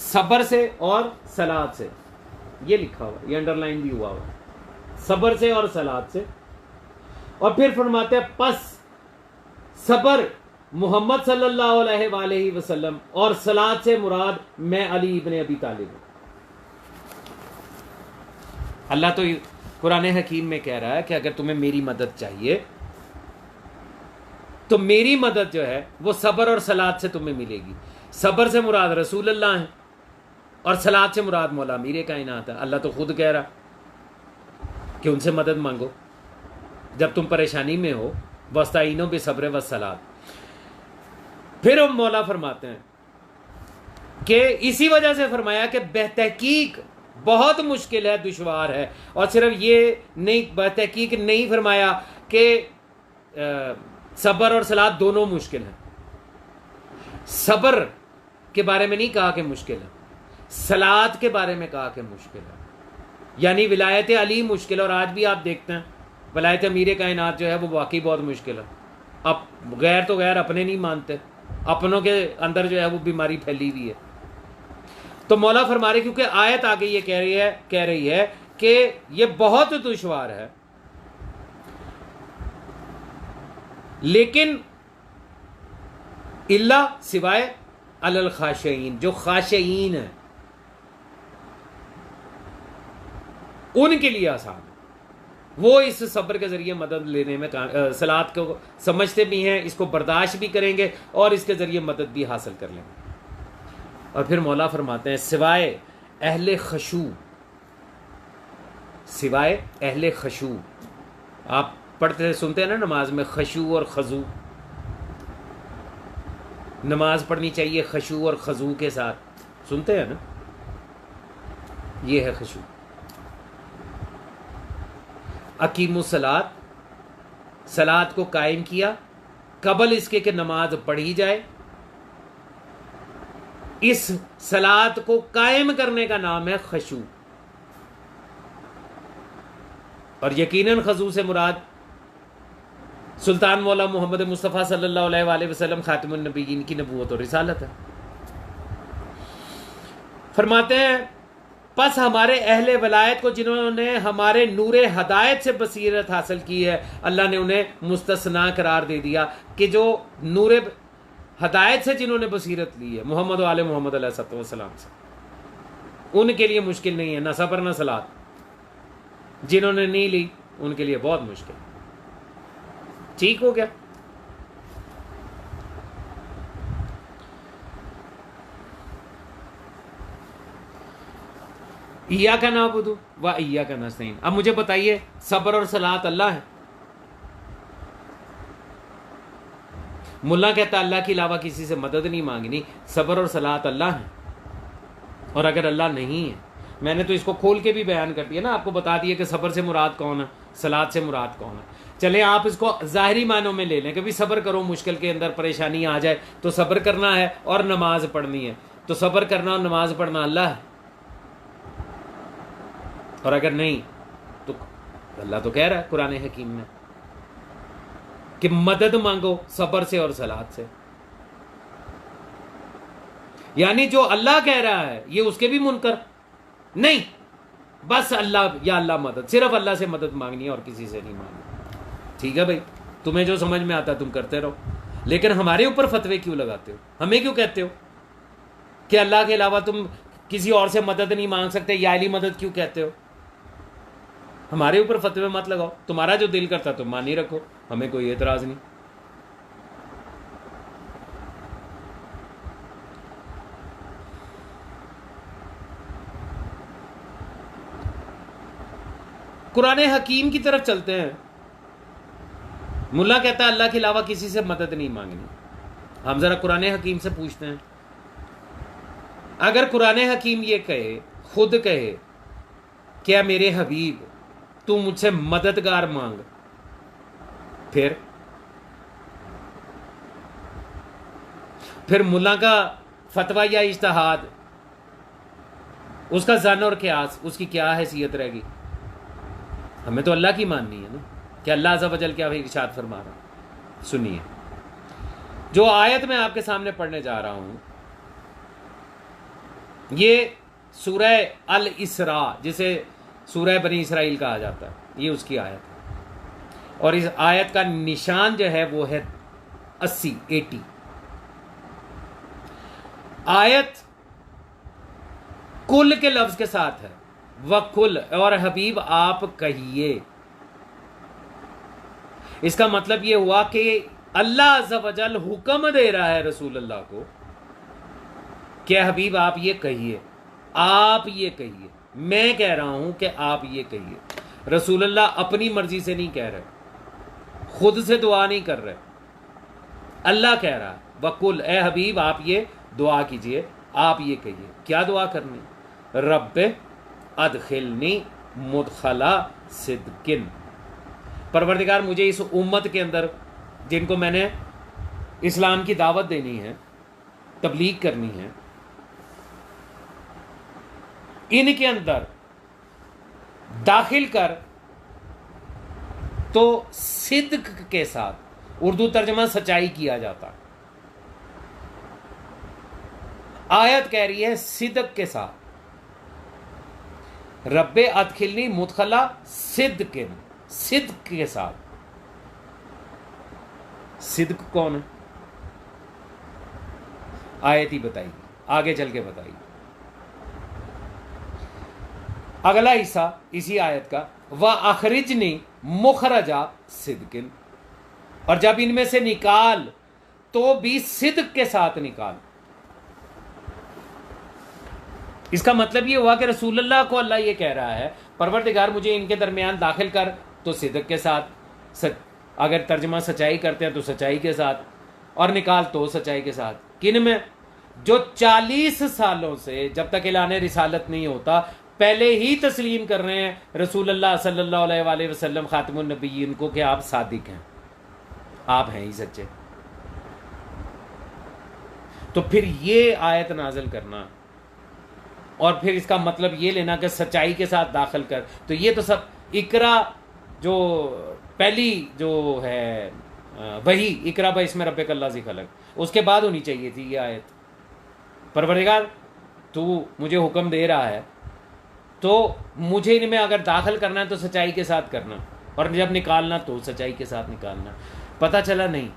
S1: सब्र से और सलात से। ये लिखा हुआ, ये अंडरलाइन भी हुआ हुआ, सब्र से और सलात से। और फिर फरमाते हैं पस सब्र मोहम्मद सल्लल्लाहु अलैहि वसल्लम और सलात से मुराद मैं अली इब्न अबी तालिब हूं। अल्लाह तो कुरान हकीम में कह रहा है कि अगर तुम्हें मेरी मदद चाहिए तो मेरी मदद जो है वो सब्र और सलात से तुम्हें मिलेगी। सब्र से मुराद रसूल अल्लाह है और सलात से मुराद मौला अमीर कायनात है। अल्लाह तो खुद कह रहा कि उनसे मदद मांगो जब तुम परेशानी में हो, वस्ताईनो बिस्सब्र वस्सलात। फिर हम मौला फरमाते हैं कि इसी वजह से फरमाया कि बेतहकीक बहुत मुश्किल है, दुश्वार है। और सिर्फ ये नहीं, बेतहकीक नहीं फरमाया कि सब्र और सलात दोनों मुश्किल हैं। सब्र के बारे में नहीं कहा कि मुश्किल है, सलात के बारे में कहा कि मुश्किल है। यानी विलायत अली मुश्किल, और आज भी आप देखते हैं विलायत अमीर कायनात जो है वो वाकई बहुत मुश्किल है। अब गैर तो गैर अपने नहीं मानते, अपनों के अंदर जो है वो बीमारी फैली हुई है। तो मौला फरमा रहे, क्योंकि आयत आगे ये कह रही है कि ये बहुत दुश्वार है, लेकिन इल्ला सिवाय अलल खाशिईन, जो खाशिईन है उनके लिए आसान है। वो इस सब्र के जरिए मदद लेने में सलात को समझते भी हैं, इसको बर्दाश्त भी करेंगे और इसके जरिए मदद भी हासिल कर लेंगे। और फिर मौला फरमाते हैं सिवाय अहले खशू, सिवाय अहले खशू। आप पढ़ते सुनते हैं ना नमाज में खशू और खजू, नमाज पढ़नी चाहिए खशू और खजू के साथ, सुनते हैं ना, ये है खशू। अकीमु सलात, सलात को कायम किया कबल इसके कि नमाज पढ़ी जाए। इस सलात को कायम करने का नाम है खशू। और यकीनन खजू से मुराद सुल्तान मौला मोहम्मद मुस्तफ़ा सल्लल्लाहु अलैहि वसल्लम खातिमुन नबीयीन की नबूवत और रिसालत है। फरमाते हैं बस हमारे अहले वलायत को जिन्होंने हमारे नूरे हदायत से बसीरत हासिल की है, अल्लाह ने उन्हें मुस्तस्ना करार दे दिया कि जो नूरे हदायत से जिन्होंने बसीरत ली है मोहम्मद वाले मोहम्मद अलैहिस्सलाम से, उनके लिए मुश्किल नहीं है, ना सब्र ना सलात। जिन्होंने नहीं ली उनके लिए बहुत मुश्किल। ठीक हो गया। इय्याका नअबुदु व इय्याका नस्तईन। अब मुझे बताइए, सब्र और सलात अल्लाह है। मुल्ला कहता अल्लाह के अलावा किसी से मदद नहीं मांगनी, सब्र और सलात अल्लाह है। और अगर अल्लाह नहीं है, मैंने तो इसको खोल के भी बयान कर दिया ना, आपको बता दिया कि सब्र से मुराद कौन है, सलात से मुराद कौन है। चले आप इसको ज़ाहिरी मानों में ले लें कि भी सब्र करो, मुश्किल के अंदर परेशानी आ जाए तो सब्र करना है और नमाज पढ़नी है, तो सब्र करना और नमाज पढ़ना अल्लाह है। और अगर नहीं तो अल्लाह तो कह रहा है कुरान हकीम में कि मदद मांगो सब्र से और सलात से। यानी जो अल्लाह कह रहा है ये उसके भी मुनकर नहीं, बस अल्लाह या अल्लाह मदद, सिर्फ अल्लाह से मदद मांगनी है और किसी से नहीं मांगनी। ठीक है भाई, तुम्हें जो समझ में आता तुम करते रहो, लेकिन हमारे ऊपर फतवे क्यों लगाते हो? हमें क्यों कहते हो कि अल्लाह के अलावा तुम किसी और से मदद नहीं मांग सकते? या अली मदद क्यों कहते हो? हमारे ऊपर फतवे मत लगाओ, तुम्हारा जो दिल करता तुम मान ही रखो, हमें कोई एतराज नहीं। कुरान हकीम की तरफ चलते हैं। मुल्ला कहता है अल्लाह के अलावा किसी से मदद नहीं मांगनी। हम जरा कुरान हकीम से पूछते हैं, अगर कुरान हकीम ये कहे, खुद कहे, क्या मेरे हबीब तू मुझसे मददगार मांग, फिर मुल्ला का फतवा या इज्तिहाद, उसका ज़न और क़ियास, उसकी क्या हैसियत रहेगी? हमें तो अल्लाह की माननी है ना कि अल्लाह अज़्ज़ा वजल क्या इरशाद फरमा रहा। सुनिए, जो आयत मैं आपके सामने पढ़ने जा रहा हूं, ये सूरह अल इसरा, जिसे सूरह बनी इसराइल कहा जाता है, ये उसकी आयत है। और इस आयत का निशान जो है वो है 80। आयत कुल के लफ्ज के साथ है, वकुल, और हबीब आप कहिए। इसका मतलब यह हुआ कि अल्लाह अज़्ज़ा वजल हुक्म दे रहा है रसूल अल्लाह को कि हबीब आप ये कहिए, आप ये कहिए। मैं कह रहा हूं कि आप ये कहिए। रसूल अल्लाह अपनी मर्जी से नहीं कह रहे, खुद से दुआ नहीं कर रहे, अल्लाह कह रहा है वकुल, ए हबीब आप ये दुआ कीजिए, आप ये कहिए। क्या दुआ करनी? रब्बे अदखिलनी मुदखला सिद्किन, परवरदिगार मुझे इस उम्मत के अंदर, जिनको मैंने इस्लाम की दावत देनी है, तबलीग करनी है, इनके अंदर दाखिल कर, तो सिद्क के साथ, उर्दू तर्जमा सच्चाई किया जाता। आयत कह रही है सिद्क के साथ, रब्बे अदखिलनी मुदखला सिद्किन, सिद्क के साथ। सिद्क कौन है? आयत ही बताइए, आगे चल के बताइए। अगला हिस्सा इसी आयत का, व अखरिजनी मुखरजा सिद्किन, और जब इनमें से निकाल तो भी सिद्क के साथ निकाल। इसका मतलब ये हुआ कि रसूलुल्लाह को अल्लाह ये कह रहा है, परवरदिगार मुझे इनके दरमियान दाखिल कर तो सिद्क के साथ, अगर तर्जमा सच्चाई करते हैं तो सच्चाई के साथ, और निकाल तो सच्चाई के साथ। किन में? जो 40 सालों से, जब तक ऐलान रिसालत नहीं होता, पहले ही तस्लीम कर रहे हैं रसूलुल्लाह सल्लल्लाहु अलैहि वसल्लम खातिमुन नबिय्यीन को कि आप सादिक हैं, आप हैं ही सच्चे। तो फिर ये आयत नाज़िल करना और फिर इसका मतलब ये लेना कि सच्चाई के साथ दाखिल कर, तो ये तो सब इकरा, जो पहली जो है वही इकरा बिस्मि रब्बिकल लज़ी खलक, उसके बाद होनी चाहिए थी ये आयत। परवरदिगार तू मुझे हुक्म दे रहा है, तो मुझे इनमें अगर दाखिल करना है तो सच्चाई के साथ करना, और जब निकालना तो सच्चाई के साथ निकालना। पता चला नहीं,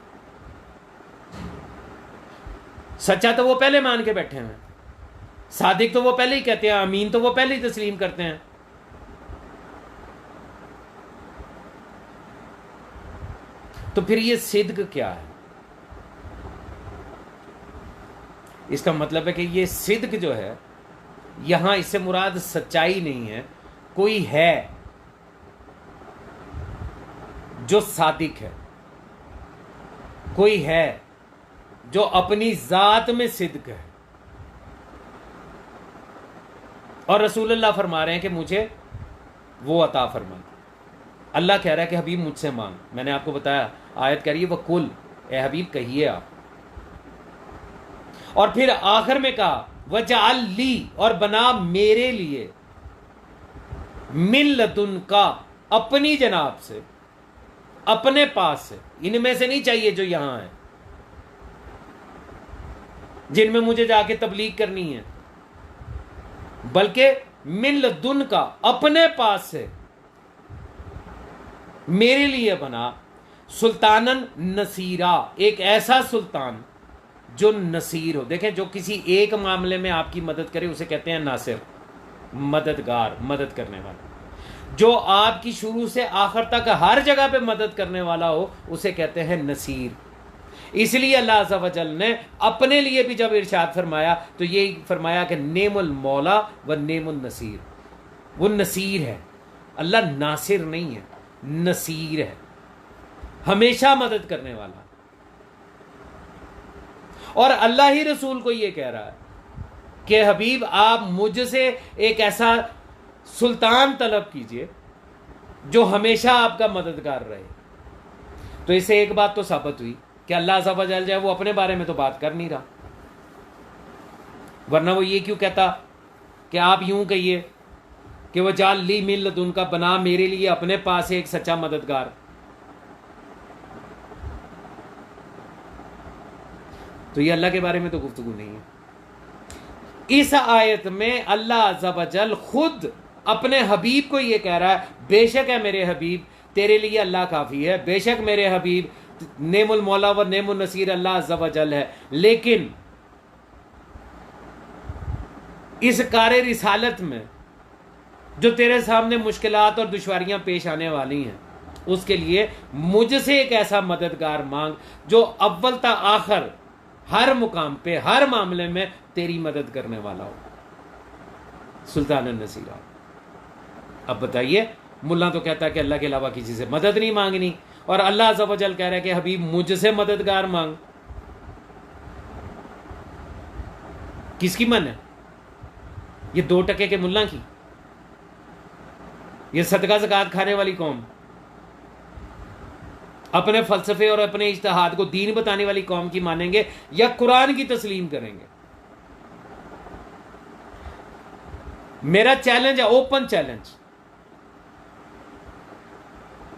S1: सच्चा तो वो पहले मान के बैठे हैं, सादिक तो वो पहले ही कहते हैं, अमीन तो वो पहले ही तस्लीम करते हैं। तो फिर ये सिद्क क्या है? इसका मतलब है कि ये सिद्क जो है, यहां इससे मुराद सच्चाई नहीं है, कोई है जो सादिक है, कोई है जो अपनी जात में सिद्क है। और रसूलुल्लाह फरमा रहे हैं कि मुझे वो अता फरमा। अल्लाह कह रहा है कि हबीब मुझसे मांग। मैंने आपको बताया, आयत कह रही है वकुल, ए हबीब कहिए आप। और फिर आखिर में कहा वजअल ली, और बना मेरे लिए, मिन लदुनका, अपनी जनाब से, अपने पास से। इनमें से नहीं चाहिए जो यहां है, जिनमें मुझे जाके तबलीग करनी है, बल्कि मिन लदुन का, अपने पास से मेरे लिए बना, सुल्तानन नसीरा, एक ऐसा सुल्तान जो नसीर हो। देखें, जो किसी एक मामले में आपकी मदद करे उसे कहते हैं नासिर, मददगार, मदद करने वाला। जो आपकी शुरू से आखिर तक हर जगह पे मदद करने वाला हो उसे कहते हैं नसीर। इसलिए अल्लाह अज़्ज़ा व जल ने अपने लिए भी जब इरशाद फरमाया तो ये फरमाया कि नेमुल मौला व नेमुल नसीर, वो नसीर है। अल्लाह नासिर नहीं है, नसीर है, हमेशा मदद करने वाला। और अल्लाह ही रसूल को ये कह रहा है कि हबीब आप मुझसे एक ऐसा सुल्तान तलब कीजिए जो हमेशा आपका मददगार रहे। तो इससे एक बात तो साबित हुई कि अल्लाह अज़्ज़ा व जल जो है वो अपने बारे में तो बात कर नहीं रहा, वरना वो ये क्यों कहता कि आप यूं कहिए कि वह जाल ली मिन लदुन का, बना मेरे लिए अपने पास एक सच्चा मददगार। तो ये अल्लाह के बारे में तो गुफ्तगू नहीं है। इस आयत में अल्लाह अज़्ज़ा व जल खुद अपने हबीब को ये कह रहा है, बेशक है मेरे हबीब तेरे लिए अल्लाह काफ़ी है, बेशक मेरे हबीब नेमुल मौला व नेमुल नसीर अल्लाह अज़्ज़ा व जल है। लेकिन इस कार्य रिसालत में जो तेरे सामने मुश्किलात और दुश्वारियां पेश आने वाली हैं, उसके लिए मुझसे एक ऐसा मददगार मांग जो अव्वल ता आखिर हर मुकाम पे, हर मामले में तेरी मदद करने वाला हो, सुल्तान नसीरा। अब बताइए, मुल्ला तो कहता है कि अल्लाह के अलावा किसी से मदद नहीं मांगनी, और अल्लाह अज़्ज़ा व जल कह रहा है कि हबीब मुझसे मददगार मांग। किसकी मन है? ये 2 टके के मुल्ला की, ये सदका ज़कात खाने वाली कौम, अपने फलसफे और अपने इज्तिहाद को दीन बताने वाली कौम की मानेंगे या कुरान की तस्लीम करेंगे? मेरा चैलेंज है, ओपन चैलेंज।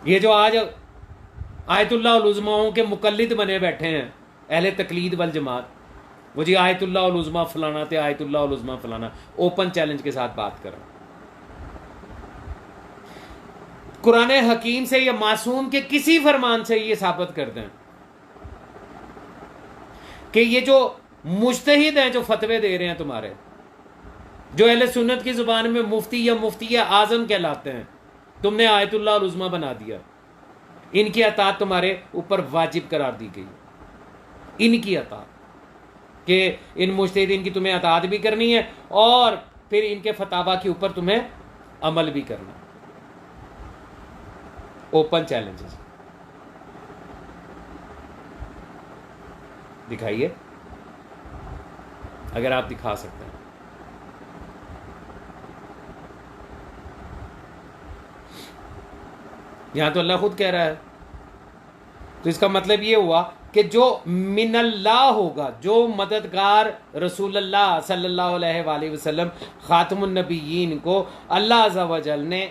S1: ये जो आज आयतुल्लाह उल उज़माओं के मुकल्लिद बने बैठे हैं, अहले तकलीद वल जमात, वो जी आयतुल्लाह उल उज़मा फलाना थे, आयतुल्लाह उल उज़मा फलाना, ओपन चैलेंज के साथ बात कर रहा हूं। कुरान हकीम से या मासूम के किसी फरमान से ये साबित कर दें कि ये जो मुज्तहिद हैं, जो फतवे दे रहे हैं तुम्हारे, जो अहले सुन्नत की जुबान में मुफ्ती या मुफ्ती आजम कहलाते हैं, तुमने आयतुल्लाह उल उज़मा बना दिया, इनकी अतात तुम्हारे ऊपर वाजिब करार दी गई। इनकी अतात कि इन मुज्तहिदीन की तुम्हें अतात भी करनी है और फिर इनके फतावा के ऊपर तुम्हें अमल भी करना। ओपन चैलेंजेस दिखाइए, अगर आप दिखा सकते हैं। यहां तो अल्लाह खुद कह रहा है, तो इसका मतलब ये हुआ कि जो मिनल्लाह होगा, जो मददगार रसूलुल्लाह सल्लल्लाहु अलैहि वसल्लम खातमुन नबिय्यीन को अल्लाह अज़्ज़ा व जल ने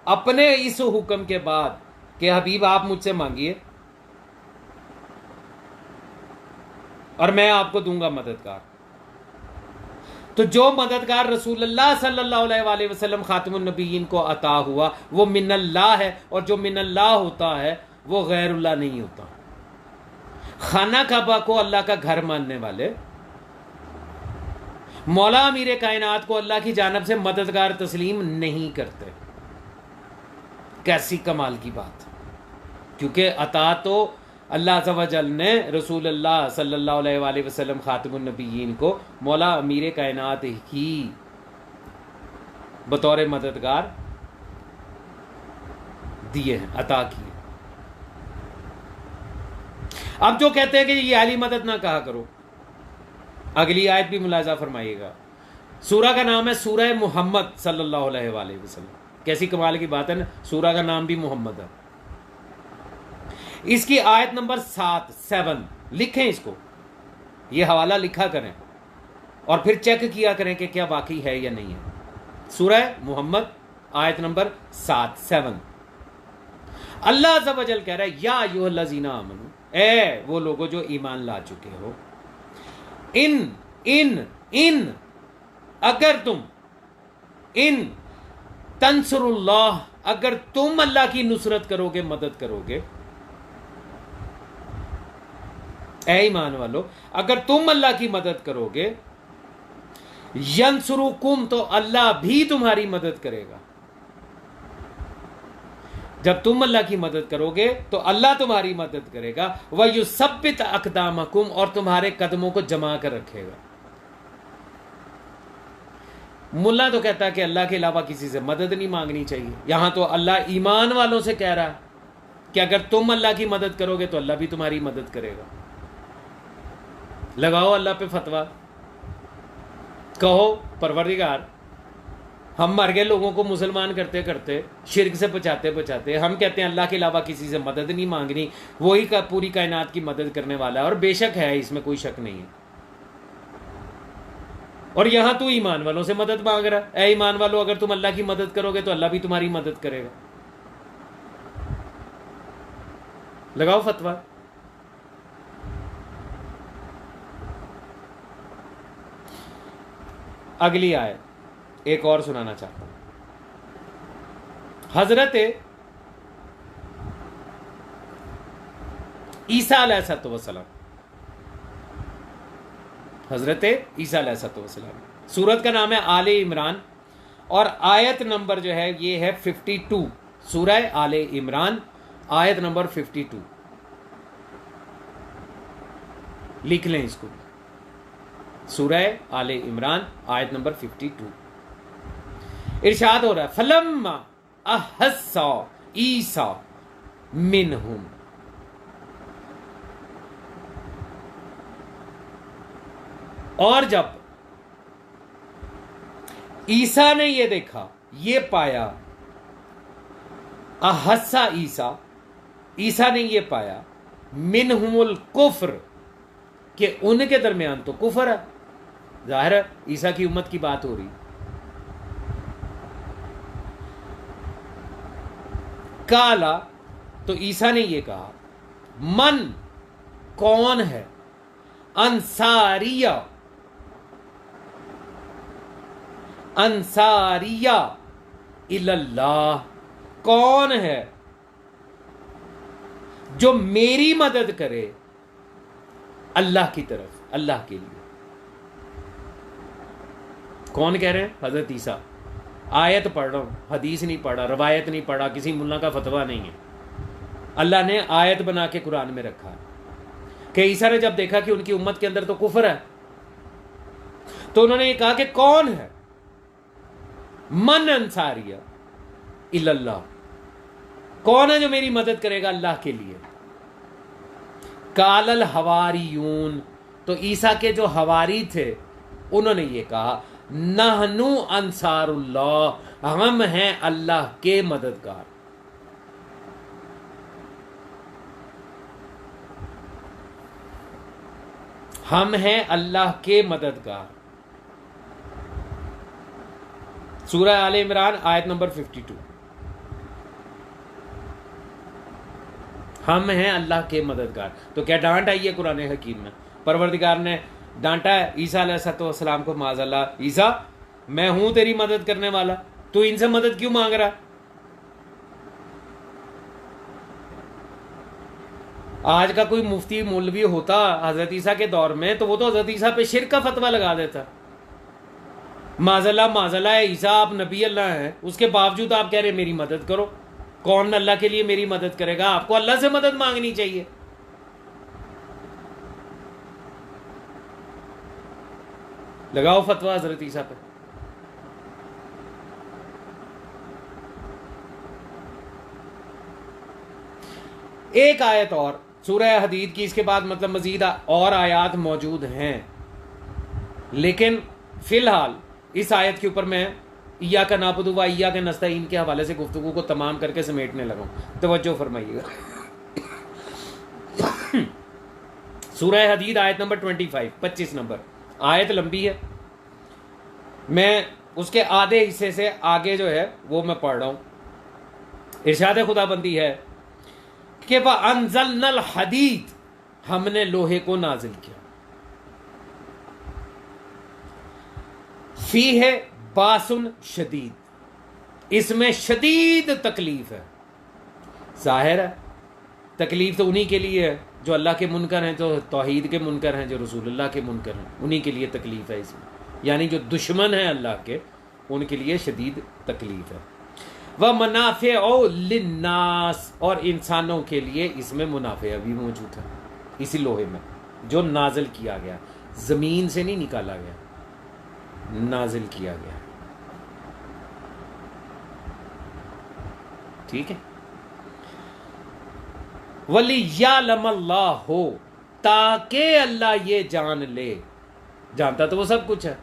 S1: अपने इस हुक्म के बाद कि हबीब आप मुझसे मांगिए और मैं आपको दूंगा मददगार, तो जो मददगार रसूलुल्लाह सल्लल्लाहु अलैहि वसल्लम खातमुन नबिय्यीन को अता हुआ वो मिनल्लाह है, और जो मिनल्लाह होता है वो गैरुल्लाह नहीं होता। खाना काबा को अल्लाह का घर मानने वाले मौला अमीर कायनात को अल्लाह की जानिब से मददगार तस्लीम नहीं करते। कैसी कमाल की बात, क्योंकि अता तो अल्लाह अज़्ज़ा व जल ने रसूलुल्लाह सल्लल्लाहु अलैहि वसल्लम खातमुन नबिय्यीन को मौला अमीर कायनात ही बतौर मददगार दिए हैं, अता किए। अब जो कहते हैं कि ये आली मदद ना कहा करो, अगली आयत भी मुलाजा फरमाइएगा। सूरा का नाम है सूरह मुहम्मद सल्लल्लाहु अलैहि वसल्लम। कैसी कमाल की बात है ना, सूरा का नाम भी मोहम्मद है। इसकी आयत नंबर 7 लिखें, इसको ये हवाला लिखा करें और फिर चेक किया करें कि क्या वाकई है या नहीं है। सूरह मुहम्मद आयत नंबर 7 अल्लाह अज़्ज़ा व जल कह रहा है, या अय्युहल्लज़ीना आमनू, ए वो लोगों जो ईमान ला चुके हो, इन इन इन अगर तुम इन तंसुरुल्लाह, अगर तुम अल्लाह की नुसरत करोगे, मदद करोगे, ऐ ईमान वालो, अगर तुम अल्लाह की मदद करोगे, यंसुरुकुम, तो अल्लाह भी तुम्हारी मदद करेगा। जब तुम अल्लाह की मदद करोगे तो अल्लाह तुम्हारी मदद करेगा। वह युसब्बित अक़दामकुम, और तुम्हारे कदमों को जमा कर रखेगा। मुल्ला तो कहता है कि अल्लाह के अलावा किसी से मदद नहीं मांगनी चाहिए। यहां तो अल्लाह ईमान वालों से कह रहा है कि अगर तुम अल्लाह की मदद करोगे तो अल्लाह भी तुम्हारी मदद करेगा। लगाओ अल्लाह पे फतवा, कहो परवरदिगार, हम मर गए लोगों को मुसलमान करते करते, शिर्क से बचाते बचाते, हम कहते हैं अल्लाह के अलावा किसी से मदद नहीं मांगनी, वही का पूरी कायनात की मदद करने वाला है, और बेशक है, इसमें कोई शक नहीं है। और यहां तू ईमान वालों से मदद मांग रहा है। ऐ ईमान वालों, अगर तुम अल्लाह की मदद करोगे तो अल्लाह भी तुम्हारी मदद करेगा। लगाओ फतवा। अगली आयत एक और सुनाना चाहता हूं। हजरत ईसा अलैहिस्सलाम, हजरत ईसा अलैहिस्सलाम, सूरत का नाम है आले इमरान, और आयत नंबर जो है ये है 52। सूरह आले इमरान, आयत नंबर 52। लिख लें इसको, सूरह आले इमरान, आयत नंबर 52। इरशाद हो रहा है, फलम्मा अहस्सा ईसा मिनहुम, और जब ईसा ने ये देखा, ये पाया, अहस्सा ईसा, ईसा ने ये पाया, मिनहुमुल कुफ्र, कि उनके दरमियान तो कुफर है। जाहिर है ईसा की उम्मत की बात हो रही। काला, तो ईसा ने यह कहा, मन, कौन है, अंसारिया, अंसारिया इल्लल्लाह, कौन है जो मेरी मदद करे अल्लाह की तरफ, अल्लाह के लिए। कौन कह रहे हैं? हजरत ईसा। आयत पढ़ रहा हूं, हदीस नहीं पढ़ा, रवायत नहीं पढ़ा, किसी मुल्ला का फतवा नहीं है। अल्लाह ने आयत बना के कुरान में रखा कि ईसा ने जब देखा कि उनकी उम्मत के अंदर तो कुफर है, तो उन्होंने ये कहा कि कौन है, मन अंसारिया इल्लल्लाह, कौन है जो मेरी मदद करेगा अल्लाह के लिए। कालल हवारियून, तो ईसा के जो हवारी थे उन्होंने ये कहा, नहनु अंसारुल्लाह, हम हैं अल्लाह के मददगार। हम हैं अल्लाह के मददगार। सूरह आले इमरान, आयत नंबर 52। हम हैं अल्लाह के मददगार। तो क्या डांट आई है कुरान हकीम में? परवरदिगार ने डांटा है ईसा अलैहिस्सलाम को, माज़अल्लाह, ईसा मैं हूं तेरी मदद करने वाला, तू इनसे मदद क्यों मांग रहा? आज का कोई मुफ्ती मौलवी होता हजरत ईसा के दौर में, तो वो तो हजरत ईसा पे शिर्क का फतवा लगा देता। माज़अल्लाह, माज़अल्लाह, ईसा आप नबी अल्लाह हैं, उसके बावजूद आप कह रहे मेरी मदद करो। कौन अल्लाह के लिए मेरी मदद करेगा? आपको अल्लाह से मदद मांगनी चाहिए। लगाओ फतवा हजरत ईसा पे। एक आयत और सूरह हदीद की, इसके बाद मतलब मजीद और आयात मौजूद हैं, लेकिन फिलहाल इस आयत के ऊपर मैं इया का नाबुदु व इया का नस्तईन के हवाले से गुफ्तगू को तमाम करके समेटने लगा हूं। तवज्जो फरमाइएगा। सूरह हदीद आयत नंबर 25 नंबर। आयत लंबी है, मैं उसके आधे हिस्से से आगे जो है वो मैं पढ़ रहा हूं। इरशाद खुदाबंदी है कि वह अनज़लनल हदीद, हमने लोहे को नाजिल किया, फीहे बासुन शदीद, इसमें शदीद तकलीफ है। जाहिर है तकलीफ तो उन्हीं के लिए है जो अल्लाह के मुनकर हैं, जो तौहीद के मुनकर हैं, जो रसूलुल्लाह के मुनकर हैं, उन्हीं के लिए तकलीफ है इसमें। यानी जो दुश्मन है अल्लाह के, उनके लिए शदीद तकलीफ है। वह मुनाफे और लिन्नास, और इंसानों के लिए इसमें मुनाफे भी मौजूद है। इसी लोहे में जो नाजिल किया गया, जमीन से नहीं निकाला गया, नाजिल किया गया। ठीक है। वलियालमल्लाह हो, ताकि अल्लाह ये जान ले, जानता तो वो सब कुछ है,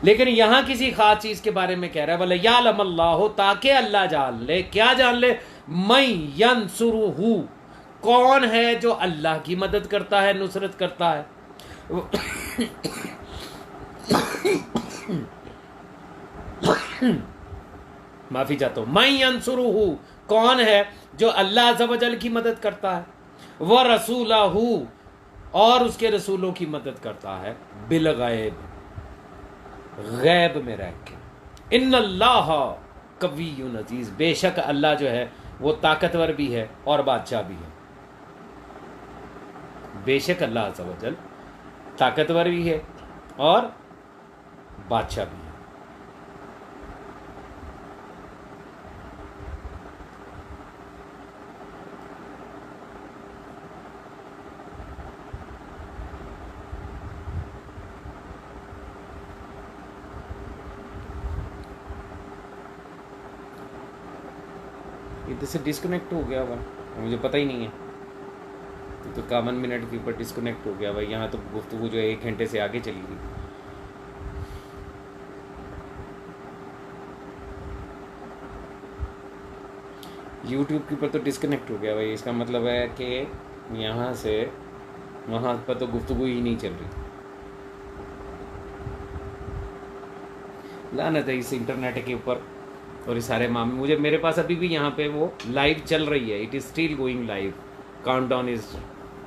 S1: लेकिन यहां किसी खास चीज के बारे में कह रहा है। वलियालमल्लाह हो, ताकि अल्लाह जान ले। क्या जान ले? मैं यंसुरुहु, कौन है जो अल्लाह की मदद करता है, नुसरत करता है। माफी चाहता हूं। मैं यंसुरुहु, कौन है जो अल्लाह अज़्ज़ व जल की मदद करता है, वह रसूलहू, और उसके रसूलों की मदद करता है, बिल गैब, गैब में रह के। इन्नल्लाह कवियुन अजीज, बेशक अल्लाह जो है वो ताकतवर भी है और बादशाह भी है। बेशक अल्लाह अज़्ज़ व जल ताकतवर भी है और बादशाह भी है। इधर से डिस्कनेक्ट हो गया हुआ, मुझे पता ही नहीं है। तो 51 मिनट के ऊपर डिस्कनेक्ट हो गया भाई। यहाँ तो गुफ्तगू जो है 1 घंटे से आगे चली गई। यूट्यूब के ऊपर तो डिस्कनेक्ट हो गया भाई। इसका मतलब है कि यहाँ से वहाँ पर तो गुफ्तगू ही नहीं चल रही। लानत है इस इंटरनेट के ऊपर और इस सारे मामले। मुझे मेरे पास अभी भी यहाँ पे वो लाइव चल रही है, it is still going live, countdown is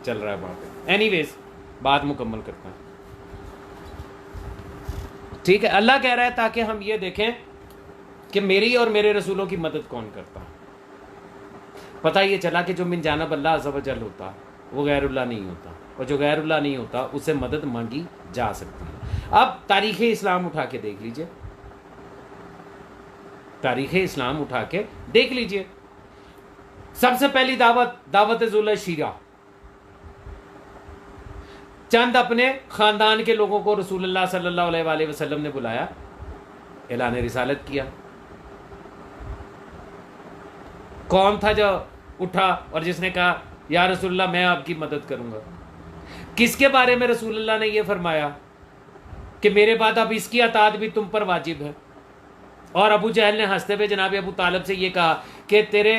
S1: चल रहा है वहाँ पे। एनीवेज, बात मुकम्मल करता है। ठीक है, अल्लाह कह रहा है ताकि हम ये देखें कि मेरी और मेरे रसूलों की मदद कौन करता है। पता ये चला कि जो मिन जानब अल्लाह अज़्ज़ व जल होता वो गैरुल्लाह नहीं होता, और जो गैरुल्लाह नहीं होता उससे मदद मांगी जा सकती है। अब तारीख़ इस्लाम उठा के देख लीजिए, तारीख़ इस्लाम उठा के देख लीजिए। सबसे पहली दावत ज़ुल शीरा, चंद अपने ख़ानदान के लोगों को रसूलुल्लाह सल्लल्लाहु अलैहि वसल्लम ने बुलाया, ऐलान रिसालत किया। कौन था जो उठा और जिसने कहा या रसूलुल्लाह मैं आपकी मदद करूंगा? किसके बारे में रसूलुल्लाह ने यह फरमाया कि मेरे बाद अब इसकी अताअत भी तुम पर वाजिब है? और अबू जहल ने हंसते हुए जनाब अबू तालिब से यह कहा कि तेरे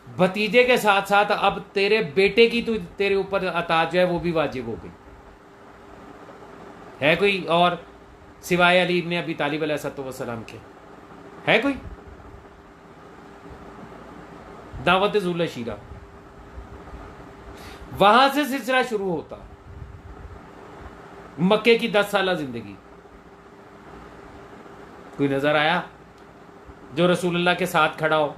S1: भतीजे के साथ साथ अब तेरे बेटे की तो तेरे ऊपर अताअत जो है वो भी वाजिब हो गई। है कोई और सिवाय अली इब्न अबी तालिब अलैहिस्सलाम के? है कोई? दावत ज़ुल शीरा, वहां से सिलसिला शुरू होता। मक्के की 10 साल जिंदगी, कोई नजर आया जो रसूलुल्लाह के साथ खड़ा हो,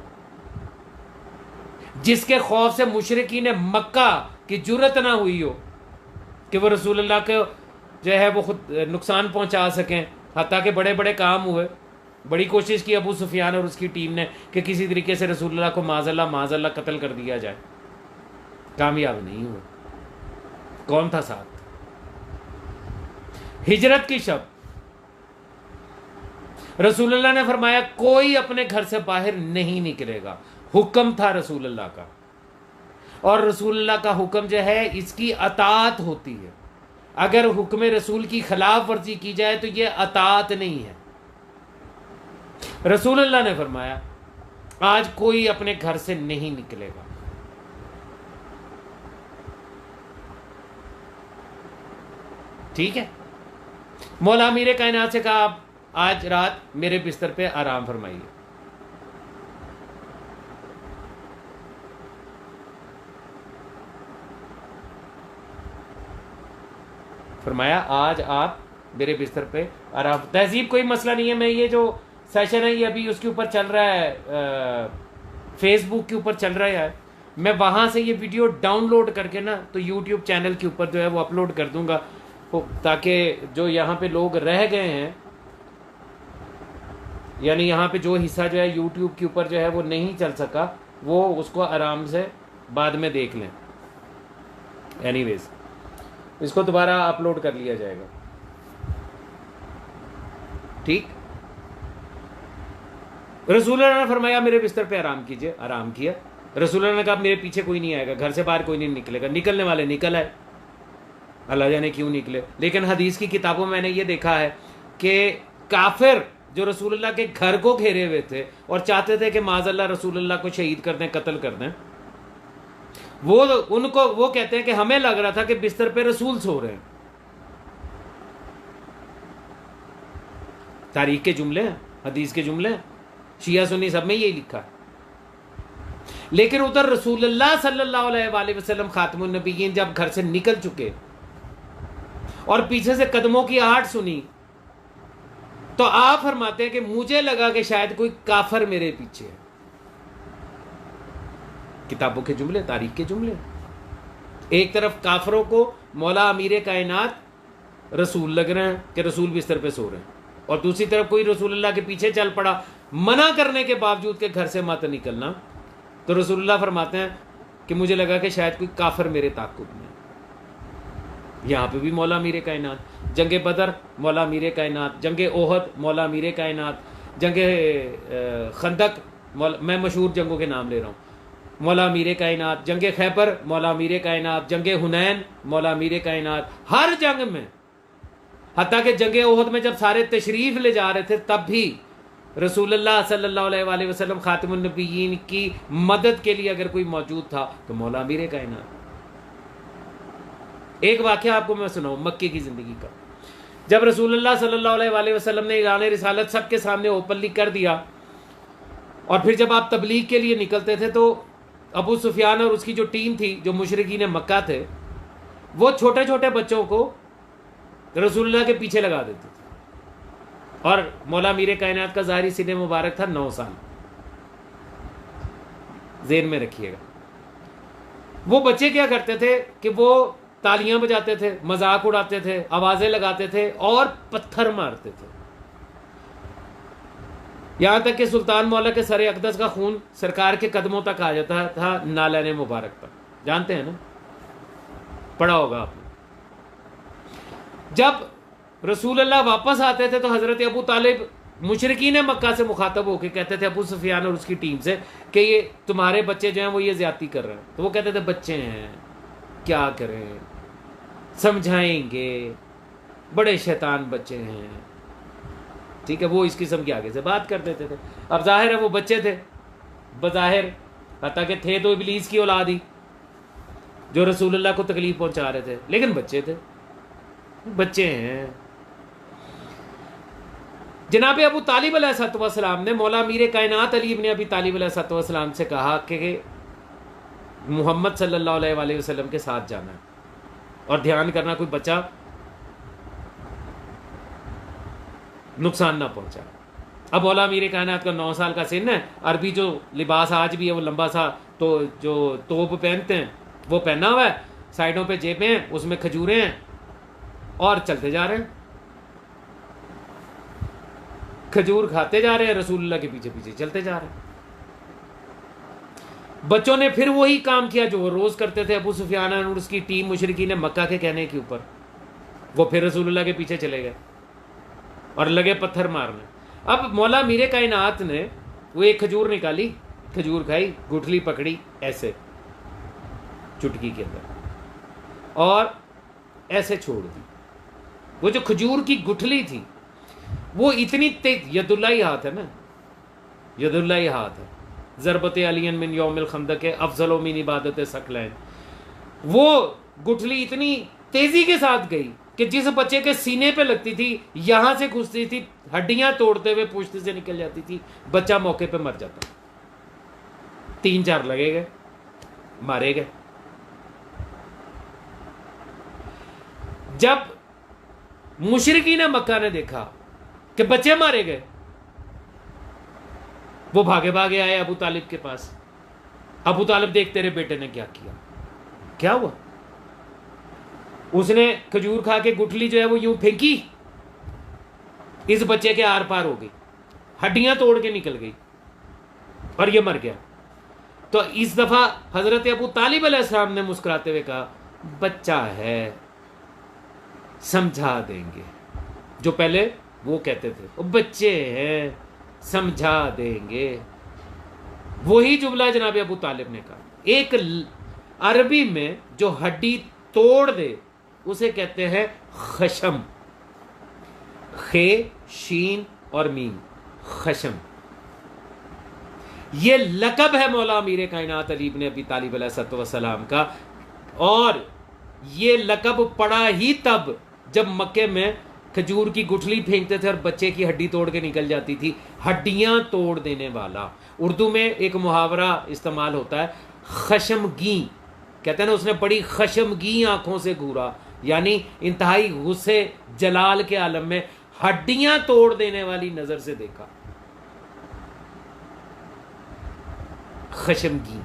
S1: जिसके खौफ से मुशरिकीन मक्का की जुर्रत ना हुई हो कि वो रसूलुल्लाह को जो है वो खुद नुकसान पहुंचा सकें। हत्ता के बड़े बड़े काम हुए, बड़ी कोशिश की अबू सुफियान और उसकी टीम ने कि किसी तरीके से रसूलुल्लाह को माज़अल्लाह कत्ल कर दिया जाए, कामयाब नहीं हुआ। कौन था साथ? हिजरत की शब रसूलुल्लाह ने फरमाया कोई अपने घर से बाहर नहीं निकलेगा, हुक्म था रसूलुल्लाह का। और रसूलुल्लाह का हुक्म जो है इसकी अताअत होती है। अगर हुक्म रसूल की खिलाफ वर्जी की जाए तो यह अताअत नहीं है। रसूलुल्लाह ने फरमाया आज कोई अपने घर से नहीं निकलेगा। ठीक है, मौला अमीर कायनात से कहा आप आज रात मेरे बिस्तर पे आराम फरमाइए। फरमाया आज आप मेरे बिस्तर पे आराम। तहजीब कोई मसला नहीं है, मैं ये जो सेशन है ये अभी उसके ऊपर चल रहा है, फेसबुक के ऊपर चल रहा है, मैं वहाँ से ये वीडियो डाउनलोड करके ना तो यूट्यूब चैनल के ऊपर जो है वो अपलोड कर दूंगा, ताकि जो यहाँ पे लोग रह गए हैं, यानी यहाँ पे जो हिस्सा जो है यूट्यूब के ऊपर जो है वो नहीं चल सका, वो उसको आराम से बाद में देख लें। एनीवेज इसको दोबारा अपलोड कर लिया जाएगा, ठीक। रसूलुल्लाह ने फरमाया मेरे बिस्तर पे आराम कीजिए, आराम किया। रसूलुल्लाह ने कहा मेरे पीछे कोई नहीं आएगा, घर से बाहर कोई नहीं निकलेगा। निकलने वाले निकल आए, अल्लाह जाने क्यों निकले। लेकिन हदीस की किताबों में मैंने ये देखा है कि काफिर जो रसूलुल्लाह के घर को घेरे हुए थे और चाहते थे कि माज़अल्लाह रसूलुल्लाह को शहीद कर दें, कत्ल कर दें, वो कहते हैं कि हमें लग रहा था कि बिस्तर पे रसूल सो रहे हैं। तारीख के जुमले हैं, हदीस के जुमले हैं, शिया सुन्नी सब में यही लिखा है। लेकिन उधर रसूलुल्लाह सल्लल्लाहु अलैहि वसल्लम खातमुन नबीयीन जब घर से निकल चुके और पीछे से कदमों की आहट सुनी, तो आप फरमाते हैं कि मुझे लगा कि शायद कोई काफर मेरे पीछे है। किताबों के जुमले, तारीख के जुमले। एक तरफ काफरों को मौला अमीर कायनात रसूल लग रहे हैं कि रसूल बिस्तर पे सो रहे हैं, और दूसरी तरफ कोई रसूलुल्लाह के पीछे चल पड़ा मना करने के बावजूद के घर से मत निकलना, तो रसूलुल्लाह फरमाते हैं कि मुझे लगा कि शायद कोई काफिर मेरे ताक़ुब में। यहाँ पे भी मौला अमीर कायनात, जंगे बदर मौला अमीर कायनात, जंगे ओहद मौला अमीर कायनात, जंगे खंदक, मैं मशहूर जंगों के नाम ले रहा हूँ, मौला अमीर कायनात, जंगे खैबर मौला अमीर कायनात, जंगे हुनैन मौला अमीर कायनात। हर जंग में, हत्ता कि जंगे ओहद में जब सारे तशरीफ ले जा रहे थे तब भी रसूलुल्लाह सल्लल्लाहु अलैहि वसल्लम खातिमुन नबिय्यीन की मदद के लिए अगर कोई मौजूद था तो मौला अमीर कायनात। एक वाक़या आपको मैं सुनाऊं मक्के की ज़िंदगी का। जब रसूलुल्लाह सल्लल्लाहु अलैहि वसल्लम ने ऐलान रिसालत सबके सामने ओपनली कर दिया, और फिर जब आप तबलीग के लिए निकलते थे तो अबू सुफियान और उसकी जो टीम थी, जो मुशरिकीन मक्का थे, वो छोटे छोटे बच्चों को रसूलुल्लाह के पीछे लगा देते थे। और मौला अमीर कायनात का ज़ाहिरी सीने मुबारक था 9 साल, ज़हन में रखिएगा। वो बच्चे क्या करते थे कि वो तालियां बजाते थे, मजाक उड़ाते थे, आवाजें लगाते थे और पत्थर मारते थे, यहां तक कि सुल्तान मौला के सरे अकदस का खून सरकार के कदमों तक आ जाता था, नालैन मुबारक तक। जानते हैं ना, पढ़ा होगा आपने। जब रसूलुल्लाह वापस आते थे तो हजरत अबू तालिब मुशरिकीन मक्का से मुखातब होकर कहते थे अबू सुफियान और उसकी टीम से कि ये तुम्हारे बच्चे जो हैं वो ये ज्यादती कर रहे हैं। तो वो कहते थे बच्चे हैं, क्या करें, समझाएंगे, बड़े शैतान बच्चे हैं, ठीक है। वो इस किस्म की आगे से बात कर देते थे। अब जाहिर है वो बच्चे थे बज़ाहिर, हत्ता कि थे तो इब्लीस की औलाद ही जो रसूलुल्लाह को तकलीफ पहुंचा रहे थे, लेकिन बच्चे थे, बच्चे हैं। जनाब अबू तालिब अलैहिस्सलाम ने मौला अमीर कायनात अली इब्न अबी तालिब अलैहिस्सलाम से कहा कि मोहम्मद सल्लल्लाहु अलैहि वसल्लम के साथ जाना है, और ध्यान करना कोई बच्चा नुकसान ना पहुंचा। अब मौला अमीर कायनात का 9 साल का सिन है, अरबी जो लिबास आज भी है वो लंबा सा तो जो तोप पहनते हैं वो पहना हुआ है, साइडों पे जेबें हैं, उसमें खजूरें हैं, और चलते जा रहे हैं, खजूर खाते जा रहे हैं, रसूलुल्लाह के पीछे पीछे चलते जा रहे हैं। बच्चों ने फिर वही काम किया जो वो रोज करते थे। अबू सुफियान और उसकी टीम मुशरिकीन मक्का के कहने के ऊपर वो फिर रसूलुल्लाह के पीछे चले गए और लगे पत्थर मारने। अब मौला अमीर कायनात ने वो एक खजूर निकाली, खजूर खाई, गुठली पकड़ी ऐसे चुटकी के अंदर और ऐसे छोड़ दी। वो जो खजूर की गुठली थी वो इतनी तेज, यदुल्लाही हाथ है ना, यदुल्लाही हाथ है, ज़रबत अलियन मिन यौमिल खंदक अफजलो मिन इबादत सकलैन। वो गुठली इतनी तेजी के साथ गई कि जिस बच्चे के सीने पे लगती थी, यहां से घुसती थी, हड्डियां तोड़ते हुए पुश्त से निकल जाती थी, बच्चा मौके पे मर जाता। 3-4 लगे गए, मारे गए। जब मुशरिकीन मक्का ने देखा कि बच्चे मारे गए, वो भागे भागे आए अबू तालिब के पास। अबू तालिब, देख तेरे बेटे ने क्या किया। क्या हुआ? उसने खजूर खा के गुठली जो है वो यूं फेंकी, इस बच्चे के आर पार हो गई, हड्डियां तोड़ के निकल गई और ये मर गया। तो इस दफा हजरत अबू तालिब अलैहिस्सलाम ने मुस्कुराते हुए कहा, बच्चा है, समझा देंगे। जो पहले वो कहते थे वो बच्चे हैं, समझा देंगे, वही जुमला जनाब अबू तालिब ने कहा। एक अरबी में जो हड्डी तोड़ दे उसे कहते हैं खशम, खे शीन और मीम, खशम। ये लकब है मौला अमीर कायनात अली इब्न अबी तालिब अलैहिस्सलाम का। और ये लकब पड़ा ही तब जब मक्के में खजूर की गुठली फेंकते थे और बच्चे की हड्डी तोड़ के निकल जाती थी। हड्डियां तोड़ देने वाला। उर्दू में एक मुहावरा इस्तेमाल होता है, खशमगी। कहते हैं ना, उसने बड़ी खशमगी आंखों से घूरा, यानी इंतहाई गुस्से जलाल के आलम में हड्डियां तोड़ देने वाली नजर से देखा। खशमगी।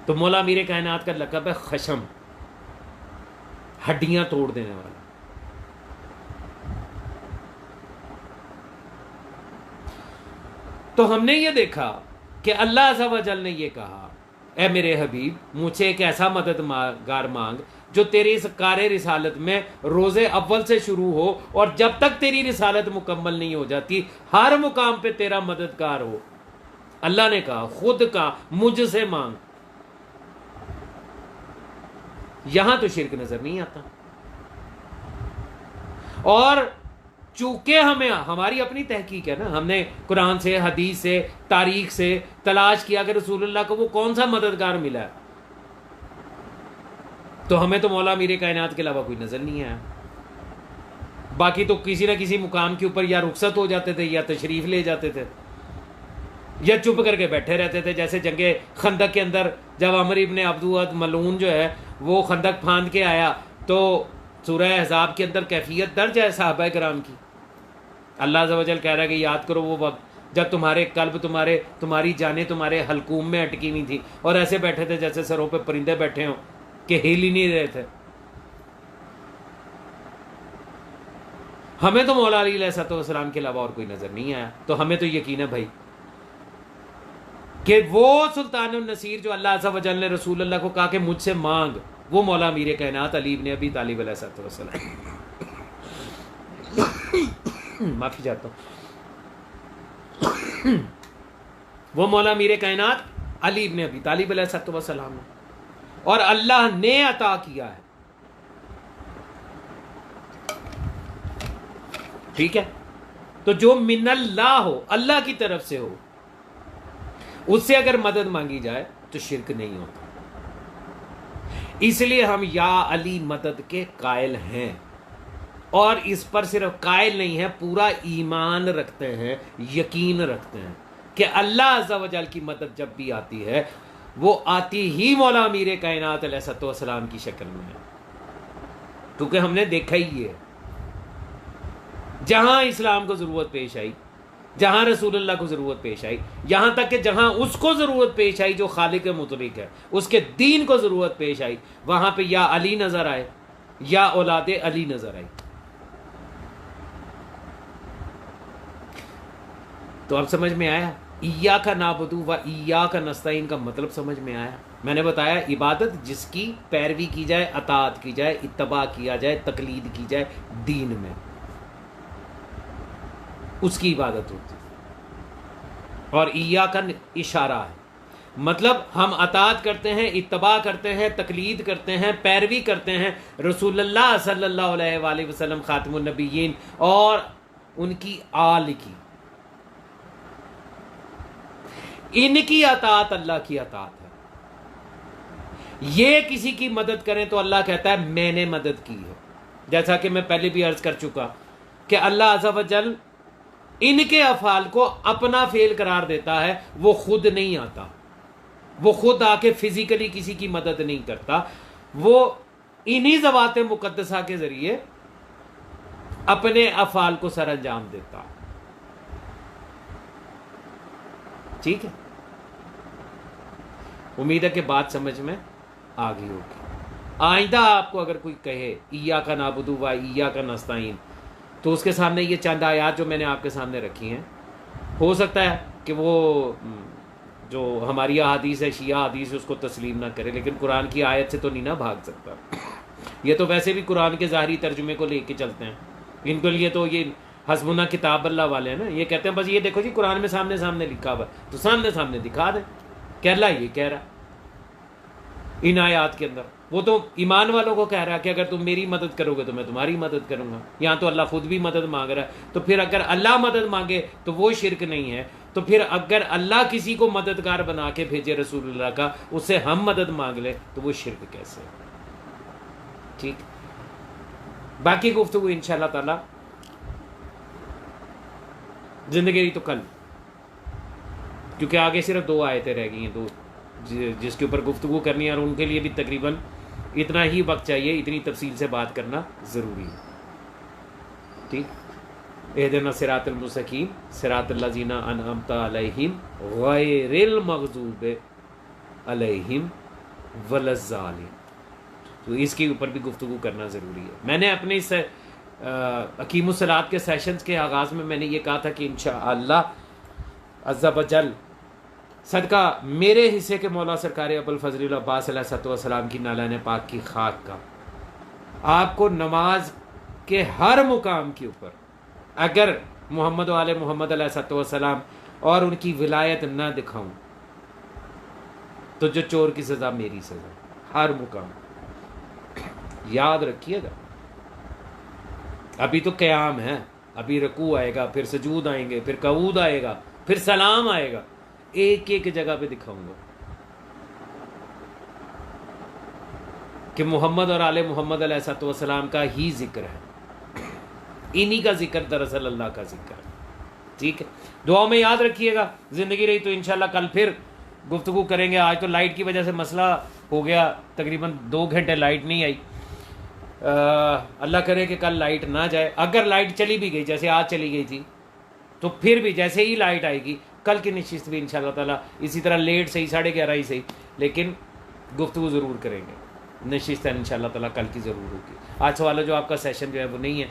S1: तो मौला अमीर कायनात का लकब है खशम, हड्डियां तोड़ देने वाला। तो हमने ये देखा कि अल्लाह अज़्ज़ा व जल ने ये कहा, ए मेरे हबीब, मुझे एक ऐसा मददगार मांग जो तेरी इस कारे रिसालत में रोज़े अव्वल से शुरू हो और जब तक तेरी रिसालत मुकम्मल नहीं हो जाती हर मुकाम पे तेरा मददगार हो। अल्लाह ने कहा, खुद का मुझसे मांग। यहां तो शिर्क नजर नहीं आता। और चूंकि हमें हमारी अपनी तहकीक है ना, हमने कुरान से, हदीस से, तारीख से तलाश किया कि रसूलुल्लाह को वो कौन सा मददगार मिला है, तो हमें तो मौला अमीर कायनात के अलावा कोई नजर नहीं आया। बाकी तो किसी ना किसी मुकाम के ऊपर या रुखसत हो जाते थे या तशरीफ ले जाते थे या चुप करके बैठे रहते थे। जैसे जंगे खंदक के अंदर जब अमर इब्न अब्दुअद मलून जो है वो खंदक फांद के आया तो सूरह अहज़ाब के अंदर कैफियत दर्ज है सहाबा किराम की। अल्लाह अज़्ज़ा वजल कह रहा है कि याद करो वो वक्त जब तुम्हारे कल्ब, तुम्हारी जानें तुम्हारे हलकूम में अटकी हुई थी और ऐसे बैठे थे जैसे सरों पे परिंदे बैठे हों कि हिल ही नहीं रहे थे। हमें तो मौला अली अलैहिस्सलाम के अलावा और कोई नजर नहीं आया। तो हमें तो यकीन है भाई कि वो सुल्तान नसीर जो अल्लाह अज़्ज़ा वजल ने रसूलुल्लाह को कहा कि मुझसे मांग, वो मौला अमीर कायनात अली इब्न अबी तालिब अलैहिस्सलाम। माफी चाहता हूं। वो मौला अमीर कायनात अली इब्न अबी तालिब अलैहिस्सलाम है और अल्लाह ने अता किया है। ठीक है, तो जो मिनल्लाह हो, अल्लाह की तरफ से हो, उससे अगर मदद मांगी जाए तो शिरक नहीं होता। इसलिए हम या अली मदद के कायल हैं और इस पर सिर्फ कायल नहीं है, पूरा ईमान रखते हैं, यकीन रखते हैं कि अल्लाह अज़्ज़ा वजल की मदद जब भी आती है वो आती ही मौला अमीर कायनात अलैहिस्सलाम की शक्ल में है। क्योंकि हमने देखा ही है, जहां इस्लाम को जरूरत पेश आई, जहां रसूलुल्लाह को जरूरत पेश आई, यहां तक कि जहां उसको जरूरत पेश आई जो खालिक मुतलिक है, उसके दीन को जरूरत पेश आई, वहां पे या अली नजर आए या औलादे अली नजर आई। तो अब समझ में आया इया का नाबुदू व इया का नस्ताइन का मतलब समझ में आया। मैंने बताया इबादत जिसकी पैरवी की जाए, अतात की जाए, इत्तबा किया जाए, तकलीद की जाए दीन में, उसकी इबादत होती है। और इया का इशारा है, मतलब हम अतात करते हैं, इत्तबा करते हैं, तकलीद करते हैं, पैरवी करते हैं रसूलुल्लाह सल्लल्लाहु अलैहि वसल्लम खातिमुन नबिय्यीन और उनकी आल की। इनकी अतात अल्लाह की अतात है। ये किसी की मदद करें तो अल्लाह कहता है मैंने मदद की है। जैसा कि मैं पहले भी अर्ज कर चुका कि अल्लाह अज़्ज़ा वजल इनके अफ़ाल को अपना फेल करार देता है, वो खुद नहीं आता, वो खुद आके फिजिकली किसी की मदद नहीं करता, वो इन्हीं ज़वात मुक़द्दसा के ज़रिए अपने अफाल को सर अंजाम देता। ठीक है, उम्मीद है कि बात समझ में आ गई होगी। आइंदा आपको अगर कोई कहे ईया का नाबुदु व ईया का नस्ताइन, तो उसके सामने ये चंद आयात जो मैंने आपके सामने रखी हैं, हो सकता है कि वो जो हमारी हदीस है, शिया हदीस है, उसको तस्लीम ना करे, लेकिन कुरान की आयत से तो नहीं ना भाग सकता। ये तो वैसे भी कुरान के ज़ाहरी तर्जुमे को लेके चलते हैं। इनके लिए तो ये हस्बुना किताब अल्लाह वाले हैं ना, ये कहते हैं बस ये देखो जी कुरान में सामने सामने लिखा हुआ, तो सामने सामने दिखा दें कि अल्लाह ये कह रहा इन आयात के अंदर। वो तो ईमान वालों को कह रहा है कि अगर तुम मेरी मदद करोगे तो मैं तुम्हारी मदद करूंगा। यहाँ तो अल्लाह खुद भी मदद मांग रहा है। तो फिर अगर अल्लाह मदद मांगे तो वो शिरक नहीं है, तो फिर अगर अल्लाह किसी को मददगार बना के भेजे रसूलुल्लाह का, उससे हम मदद मांग ले तो वो शिरक कैसे? ठीक, बाकी गुफ्तगू इंशाअल्लाह ताला जिंदगी रही तो कल, क्योंकि आगे सिर्फ 2 आयतें रह गई हैं, 2 जिसके ऊपर गुफ्तगू करनी है, और उनके लिए भी तकरीबन इतना ही वक्त चाहिए, इतनी तफसील से बात करना ज़रूरी है। ठीक, एहदिना सिरातल मुस्तकीम सिरातल लज़ीना अनअमता अलैहिम गैरिल मग़ज़ूब अलैहिम वलज़्ज़ालिमीन, तो इसके ऊपर भी गुफ्तगू करना ज़रूरी है। मैंने अपने इस अकीमुस्सलात के सेशंस के आगाज़ में मैंने ये कहा था कि इंशाअल्लाह अज़्ज़ा वजल सदका मेरे हिस्से के मौला सरकार अबुल फज़ल अब्बास अलैहिस्सलाम की नालान पाक की खाक का, आपको नमाज के हर मुकाम के ऊपर अगर मोहम्मद वाले मोहम्मद अलैहिस्सलाम और उनकी विलायत ना दिखाऊं, तो जो चोर की सज़ा मेरी सज़ा, हर मुकाम याद रखिएगा। अभी तो क़याम है, अभी रकू आएगा, फिर सजूद आएंगे, फिर कऊद आएगा, फिर सलाम आएगा, एक एक जगह पे दिखाऊंगा कि मोहम्मद और आले मोहम्मद अलैहिस्सलाम का ही जिक्र है, इन्हीं का जिक्र दरअसल अल्लाह का जिक्र है। ठीक है, दुआ में याद रखिएगा। जिंदगी रही तो इंशाल्लाह कल फिर गुफ्तगू करेंगे। आज तो लाइट की वजह से मसला हो गया, तकरीबन 2 घंटे लाइट नहीं आई। अल्लाह करे कि कल लाइट ना जाए। अगर लाइट चली भी गई, जैसे आज चली गई थी, तो फिर भी जैसे ही लाइट आएगी कल की नशिस्त भी इंशाअल्लाह ताला इसी तरह लेट सही 11:30 ही सही, लेकिन गुफ्तगू ज़रूर करेंगे। नशिस्त है इंशाअल्लाह ताला कल की ज़रूर होगी। आज वाला जो आपका सेशन जो है वो नहीं है,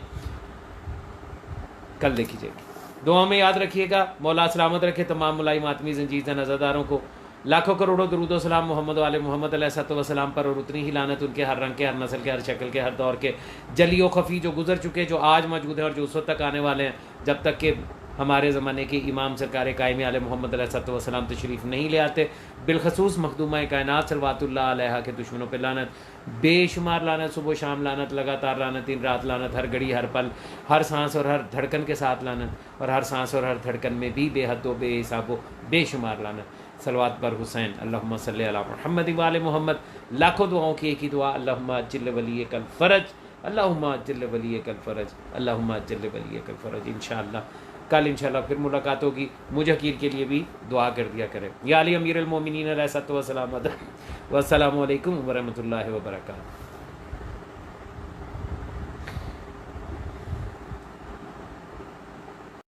S1: कल देखी जाएगी। दुआ में याद रखिएगा। मौला सलामत रखे तमाम मुलाई मातमी जंजीज़ नज़रदारों को। लाखों करोड़ों दरूद सलाम मोहम्मद वाले मोहम्मद अलैहिस्सलाम पर, और उतनी ही लानत उनके हर रंग के, हर नस्ल के, हर शक्ल के, हर दौर के जली व खफ़ी, जो गुजर चुके, जो आज मौजूद हैं और जो उस वक्त तक आने वाले हैं, जब तक कि हमारे ज़माने के इमाम सरकार कायम आले मोहम्मद अलैहिस्सलाम तशरीफ़ नहीं ले आते। बिलखसूस मखदूमा कायनात सल्लल्लाहु अलैहा के दुश्मनों पर लानत, बेशुमार लानत, सुबह शाम लानत, लगातार लानत, दिन रात लानत, हर घड़ी हर पल, हर सांस और हर धड़कन के साथ लानत, और हर सांस और हर धड़कन में भी बेहद बेहिसाब बेशुमार लानत। सलवात पर हुसैन, अल्लाहुम्मा सल्ली अला मुहम्मद व आले मोहम्मद। लाखों दुआओं की एक ही दुआ, अल्लाहुम्मा अज्जिल वली कल फ़रज, अल्लाहुम्मा अज्जिल वली कल फ़रज, अल्लाहुम्मा अज्जिल वली कल फ़रज। इंशाअल्लाह कल इंशाअल्लाह फिर मुलाकात होगी। मुझे हकीर के लिए भी दुआ कर दिया करें। या अली अमीरुल मोमिनीन अलैहिस्सलाम। वस्सलामु अलैकुम व रहमतुल्लाहि व बरकातहू।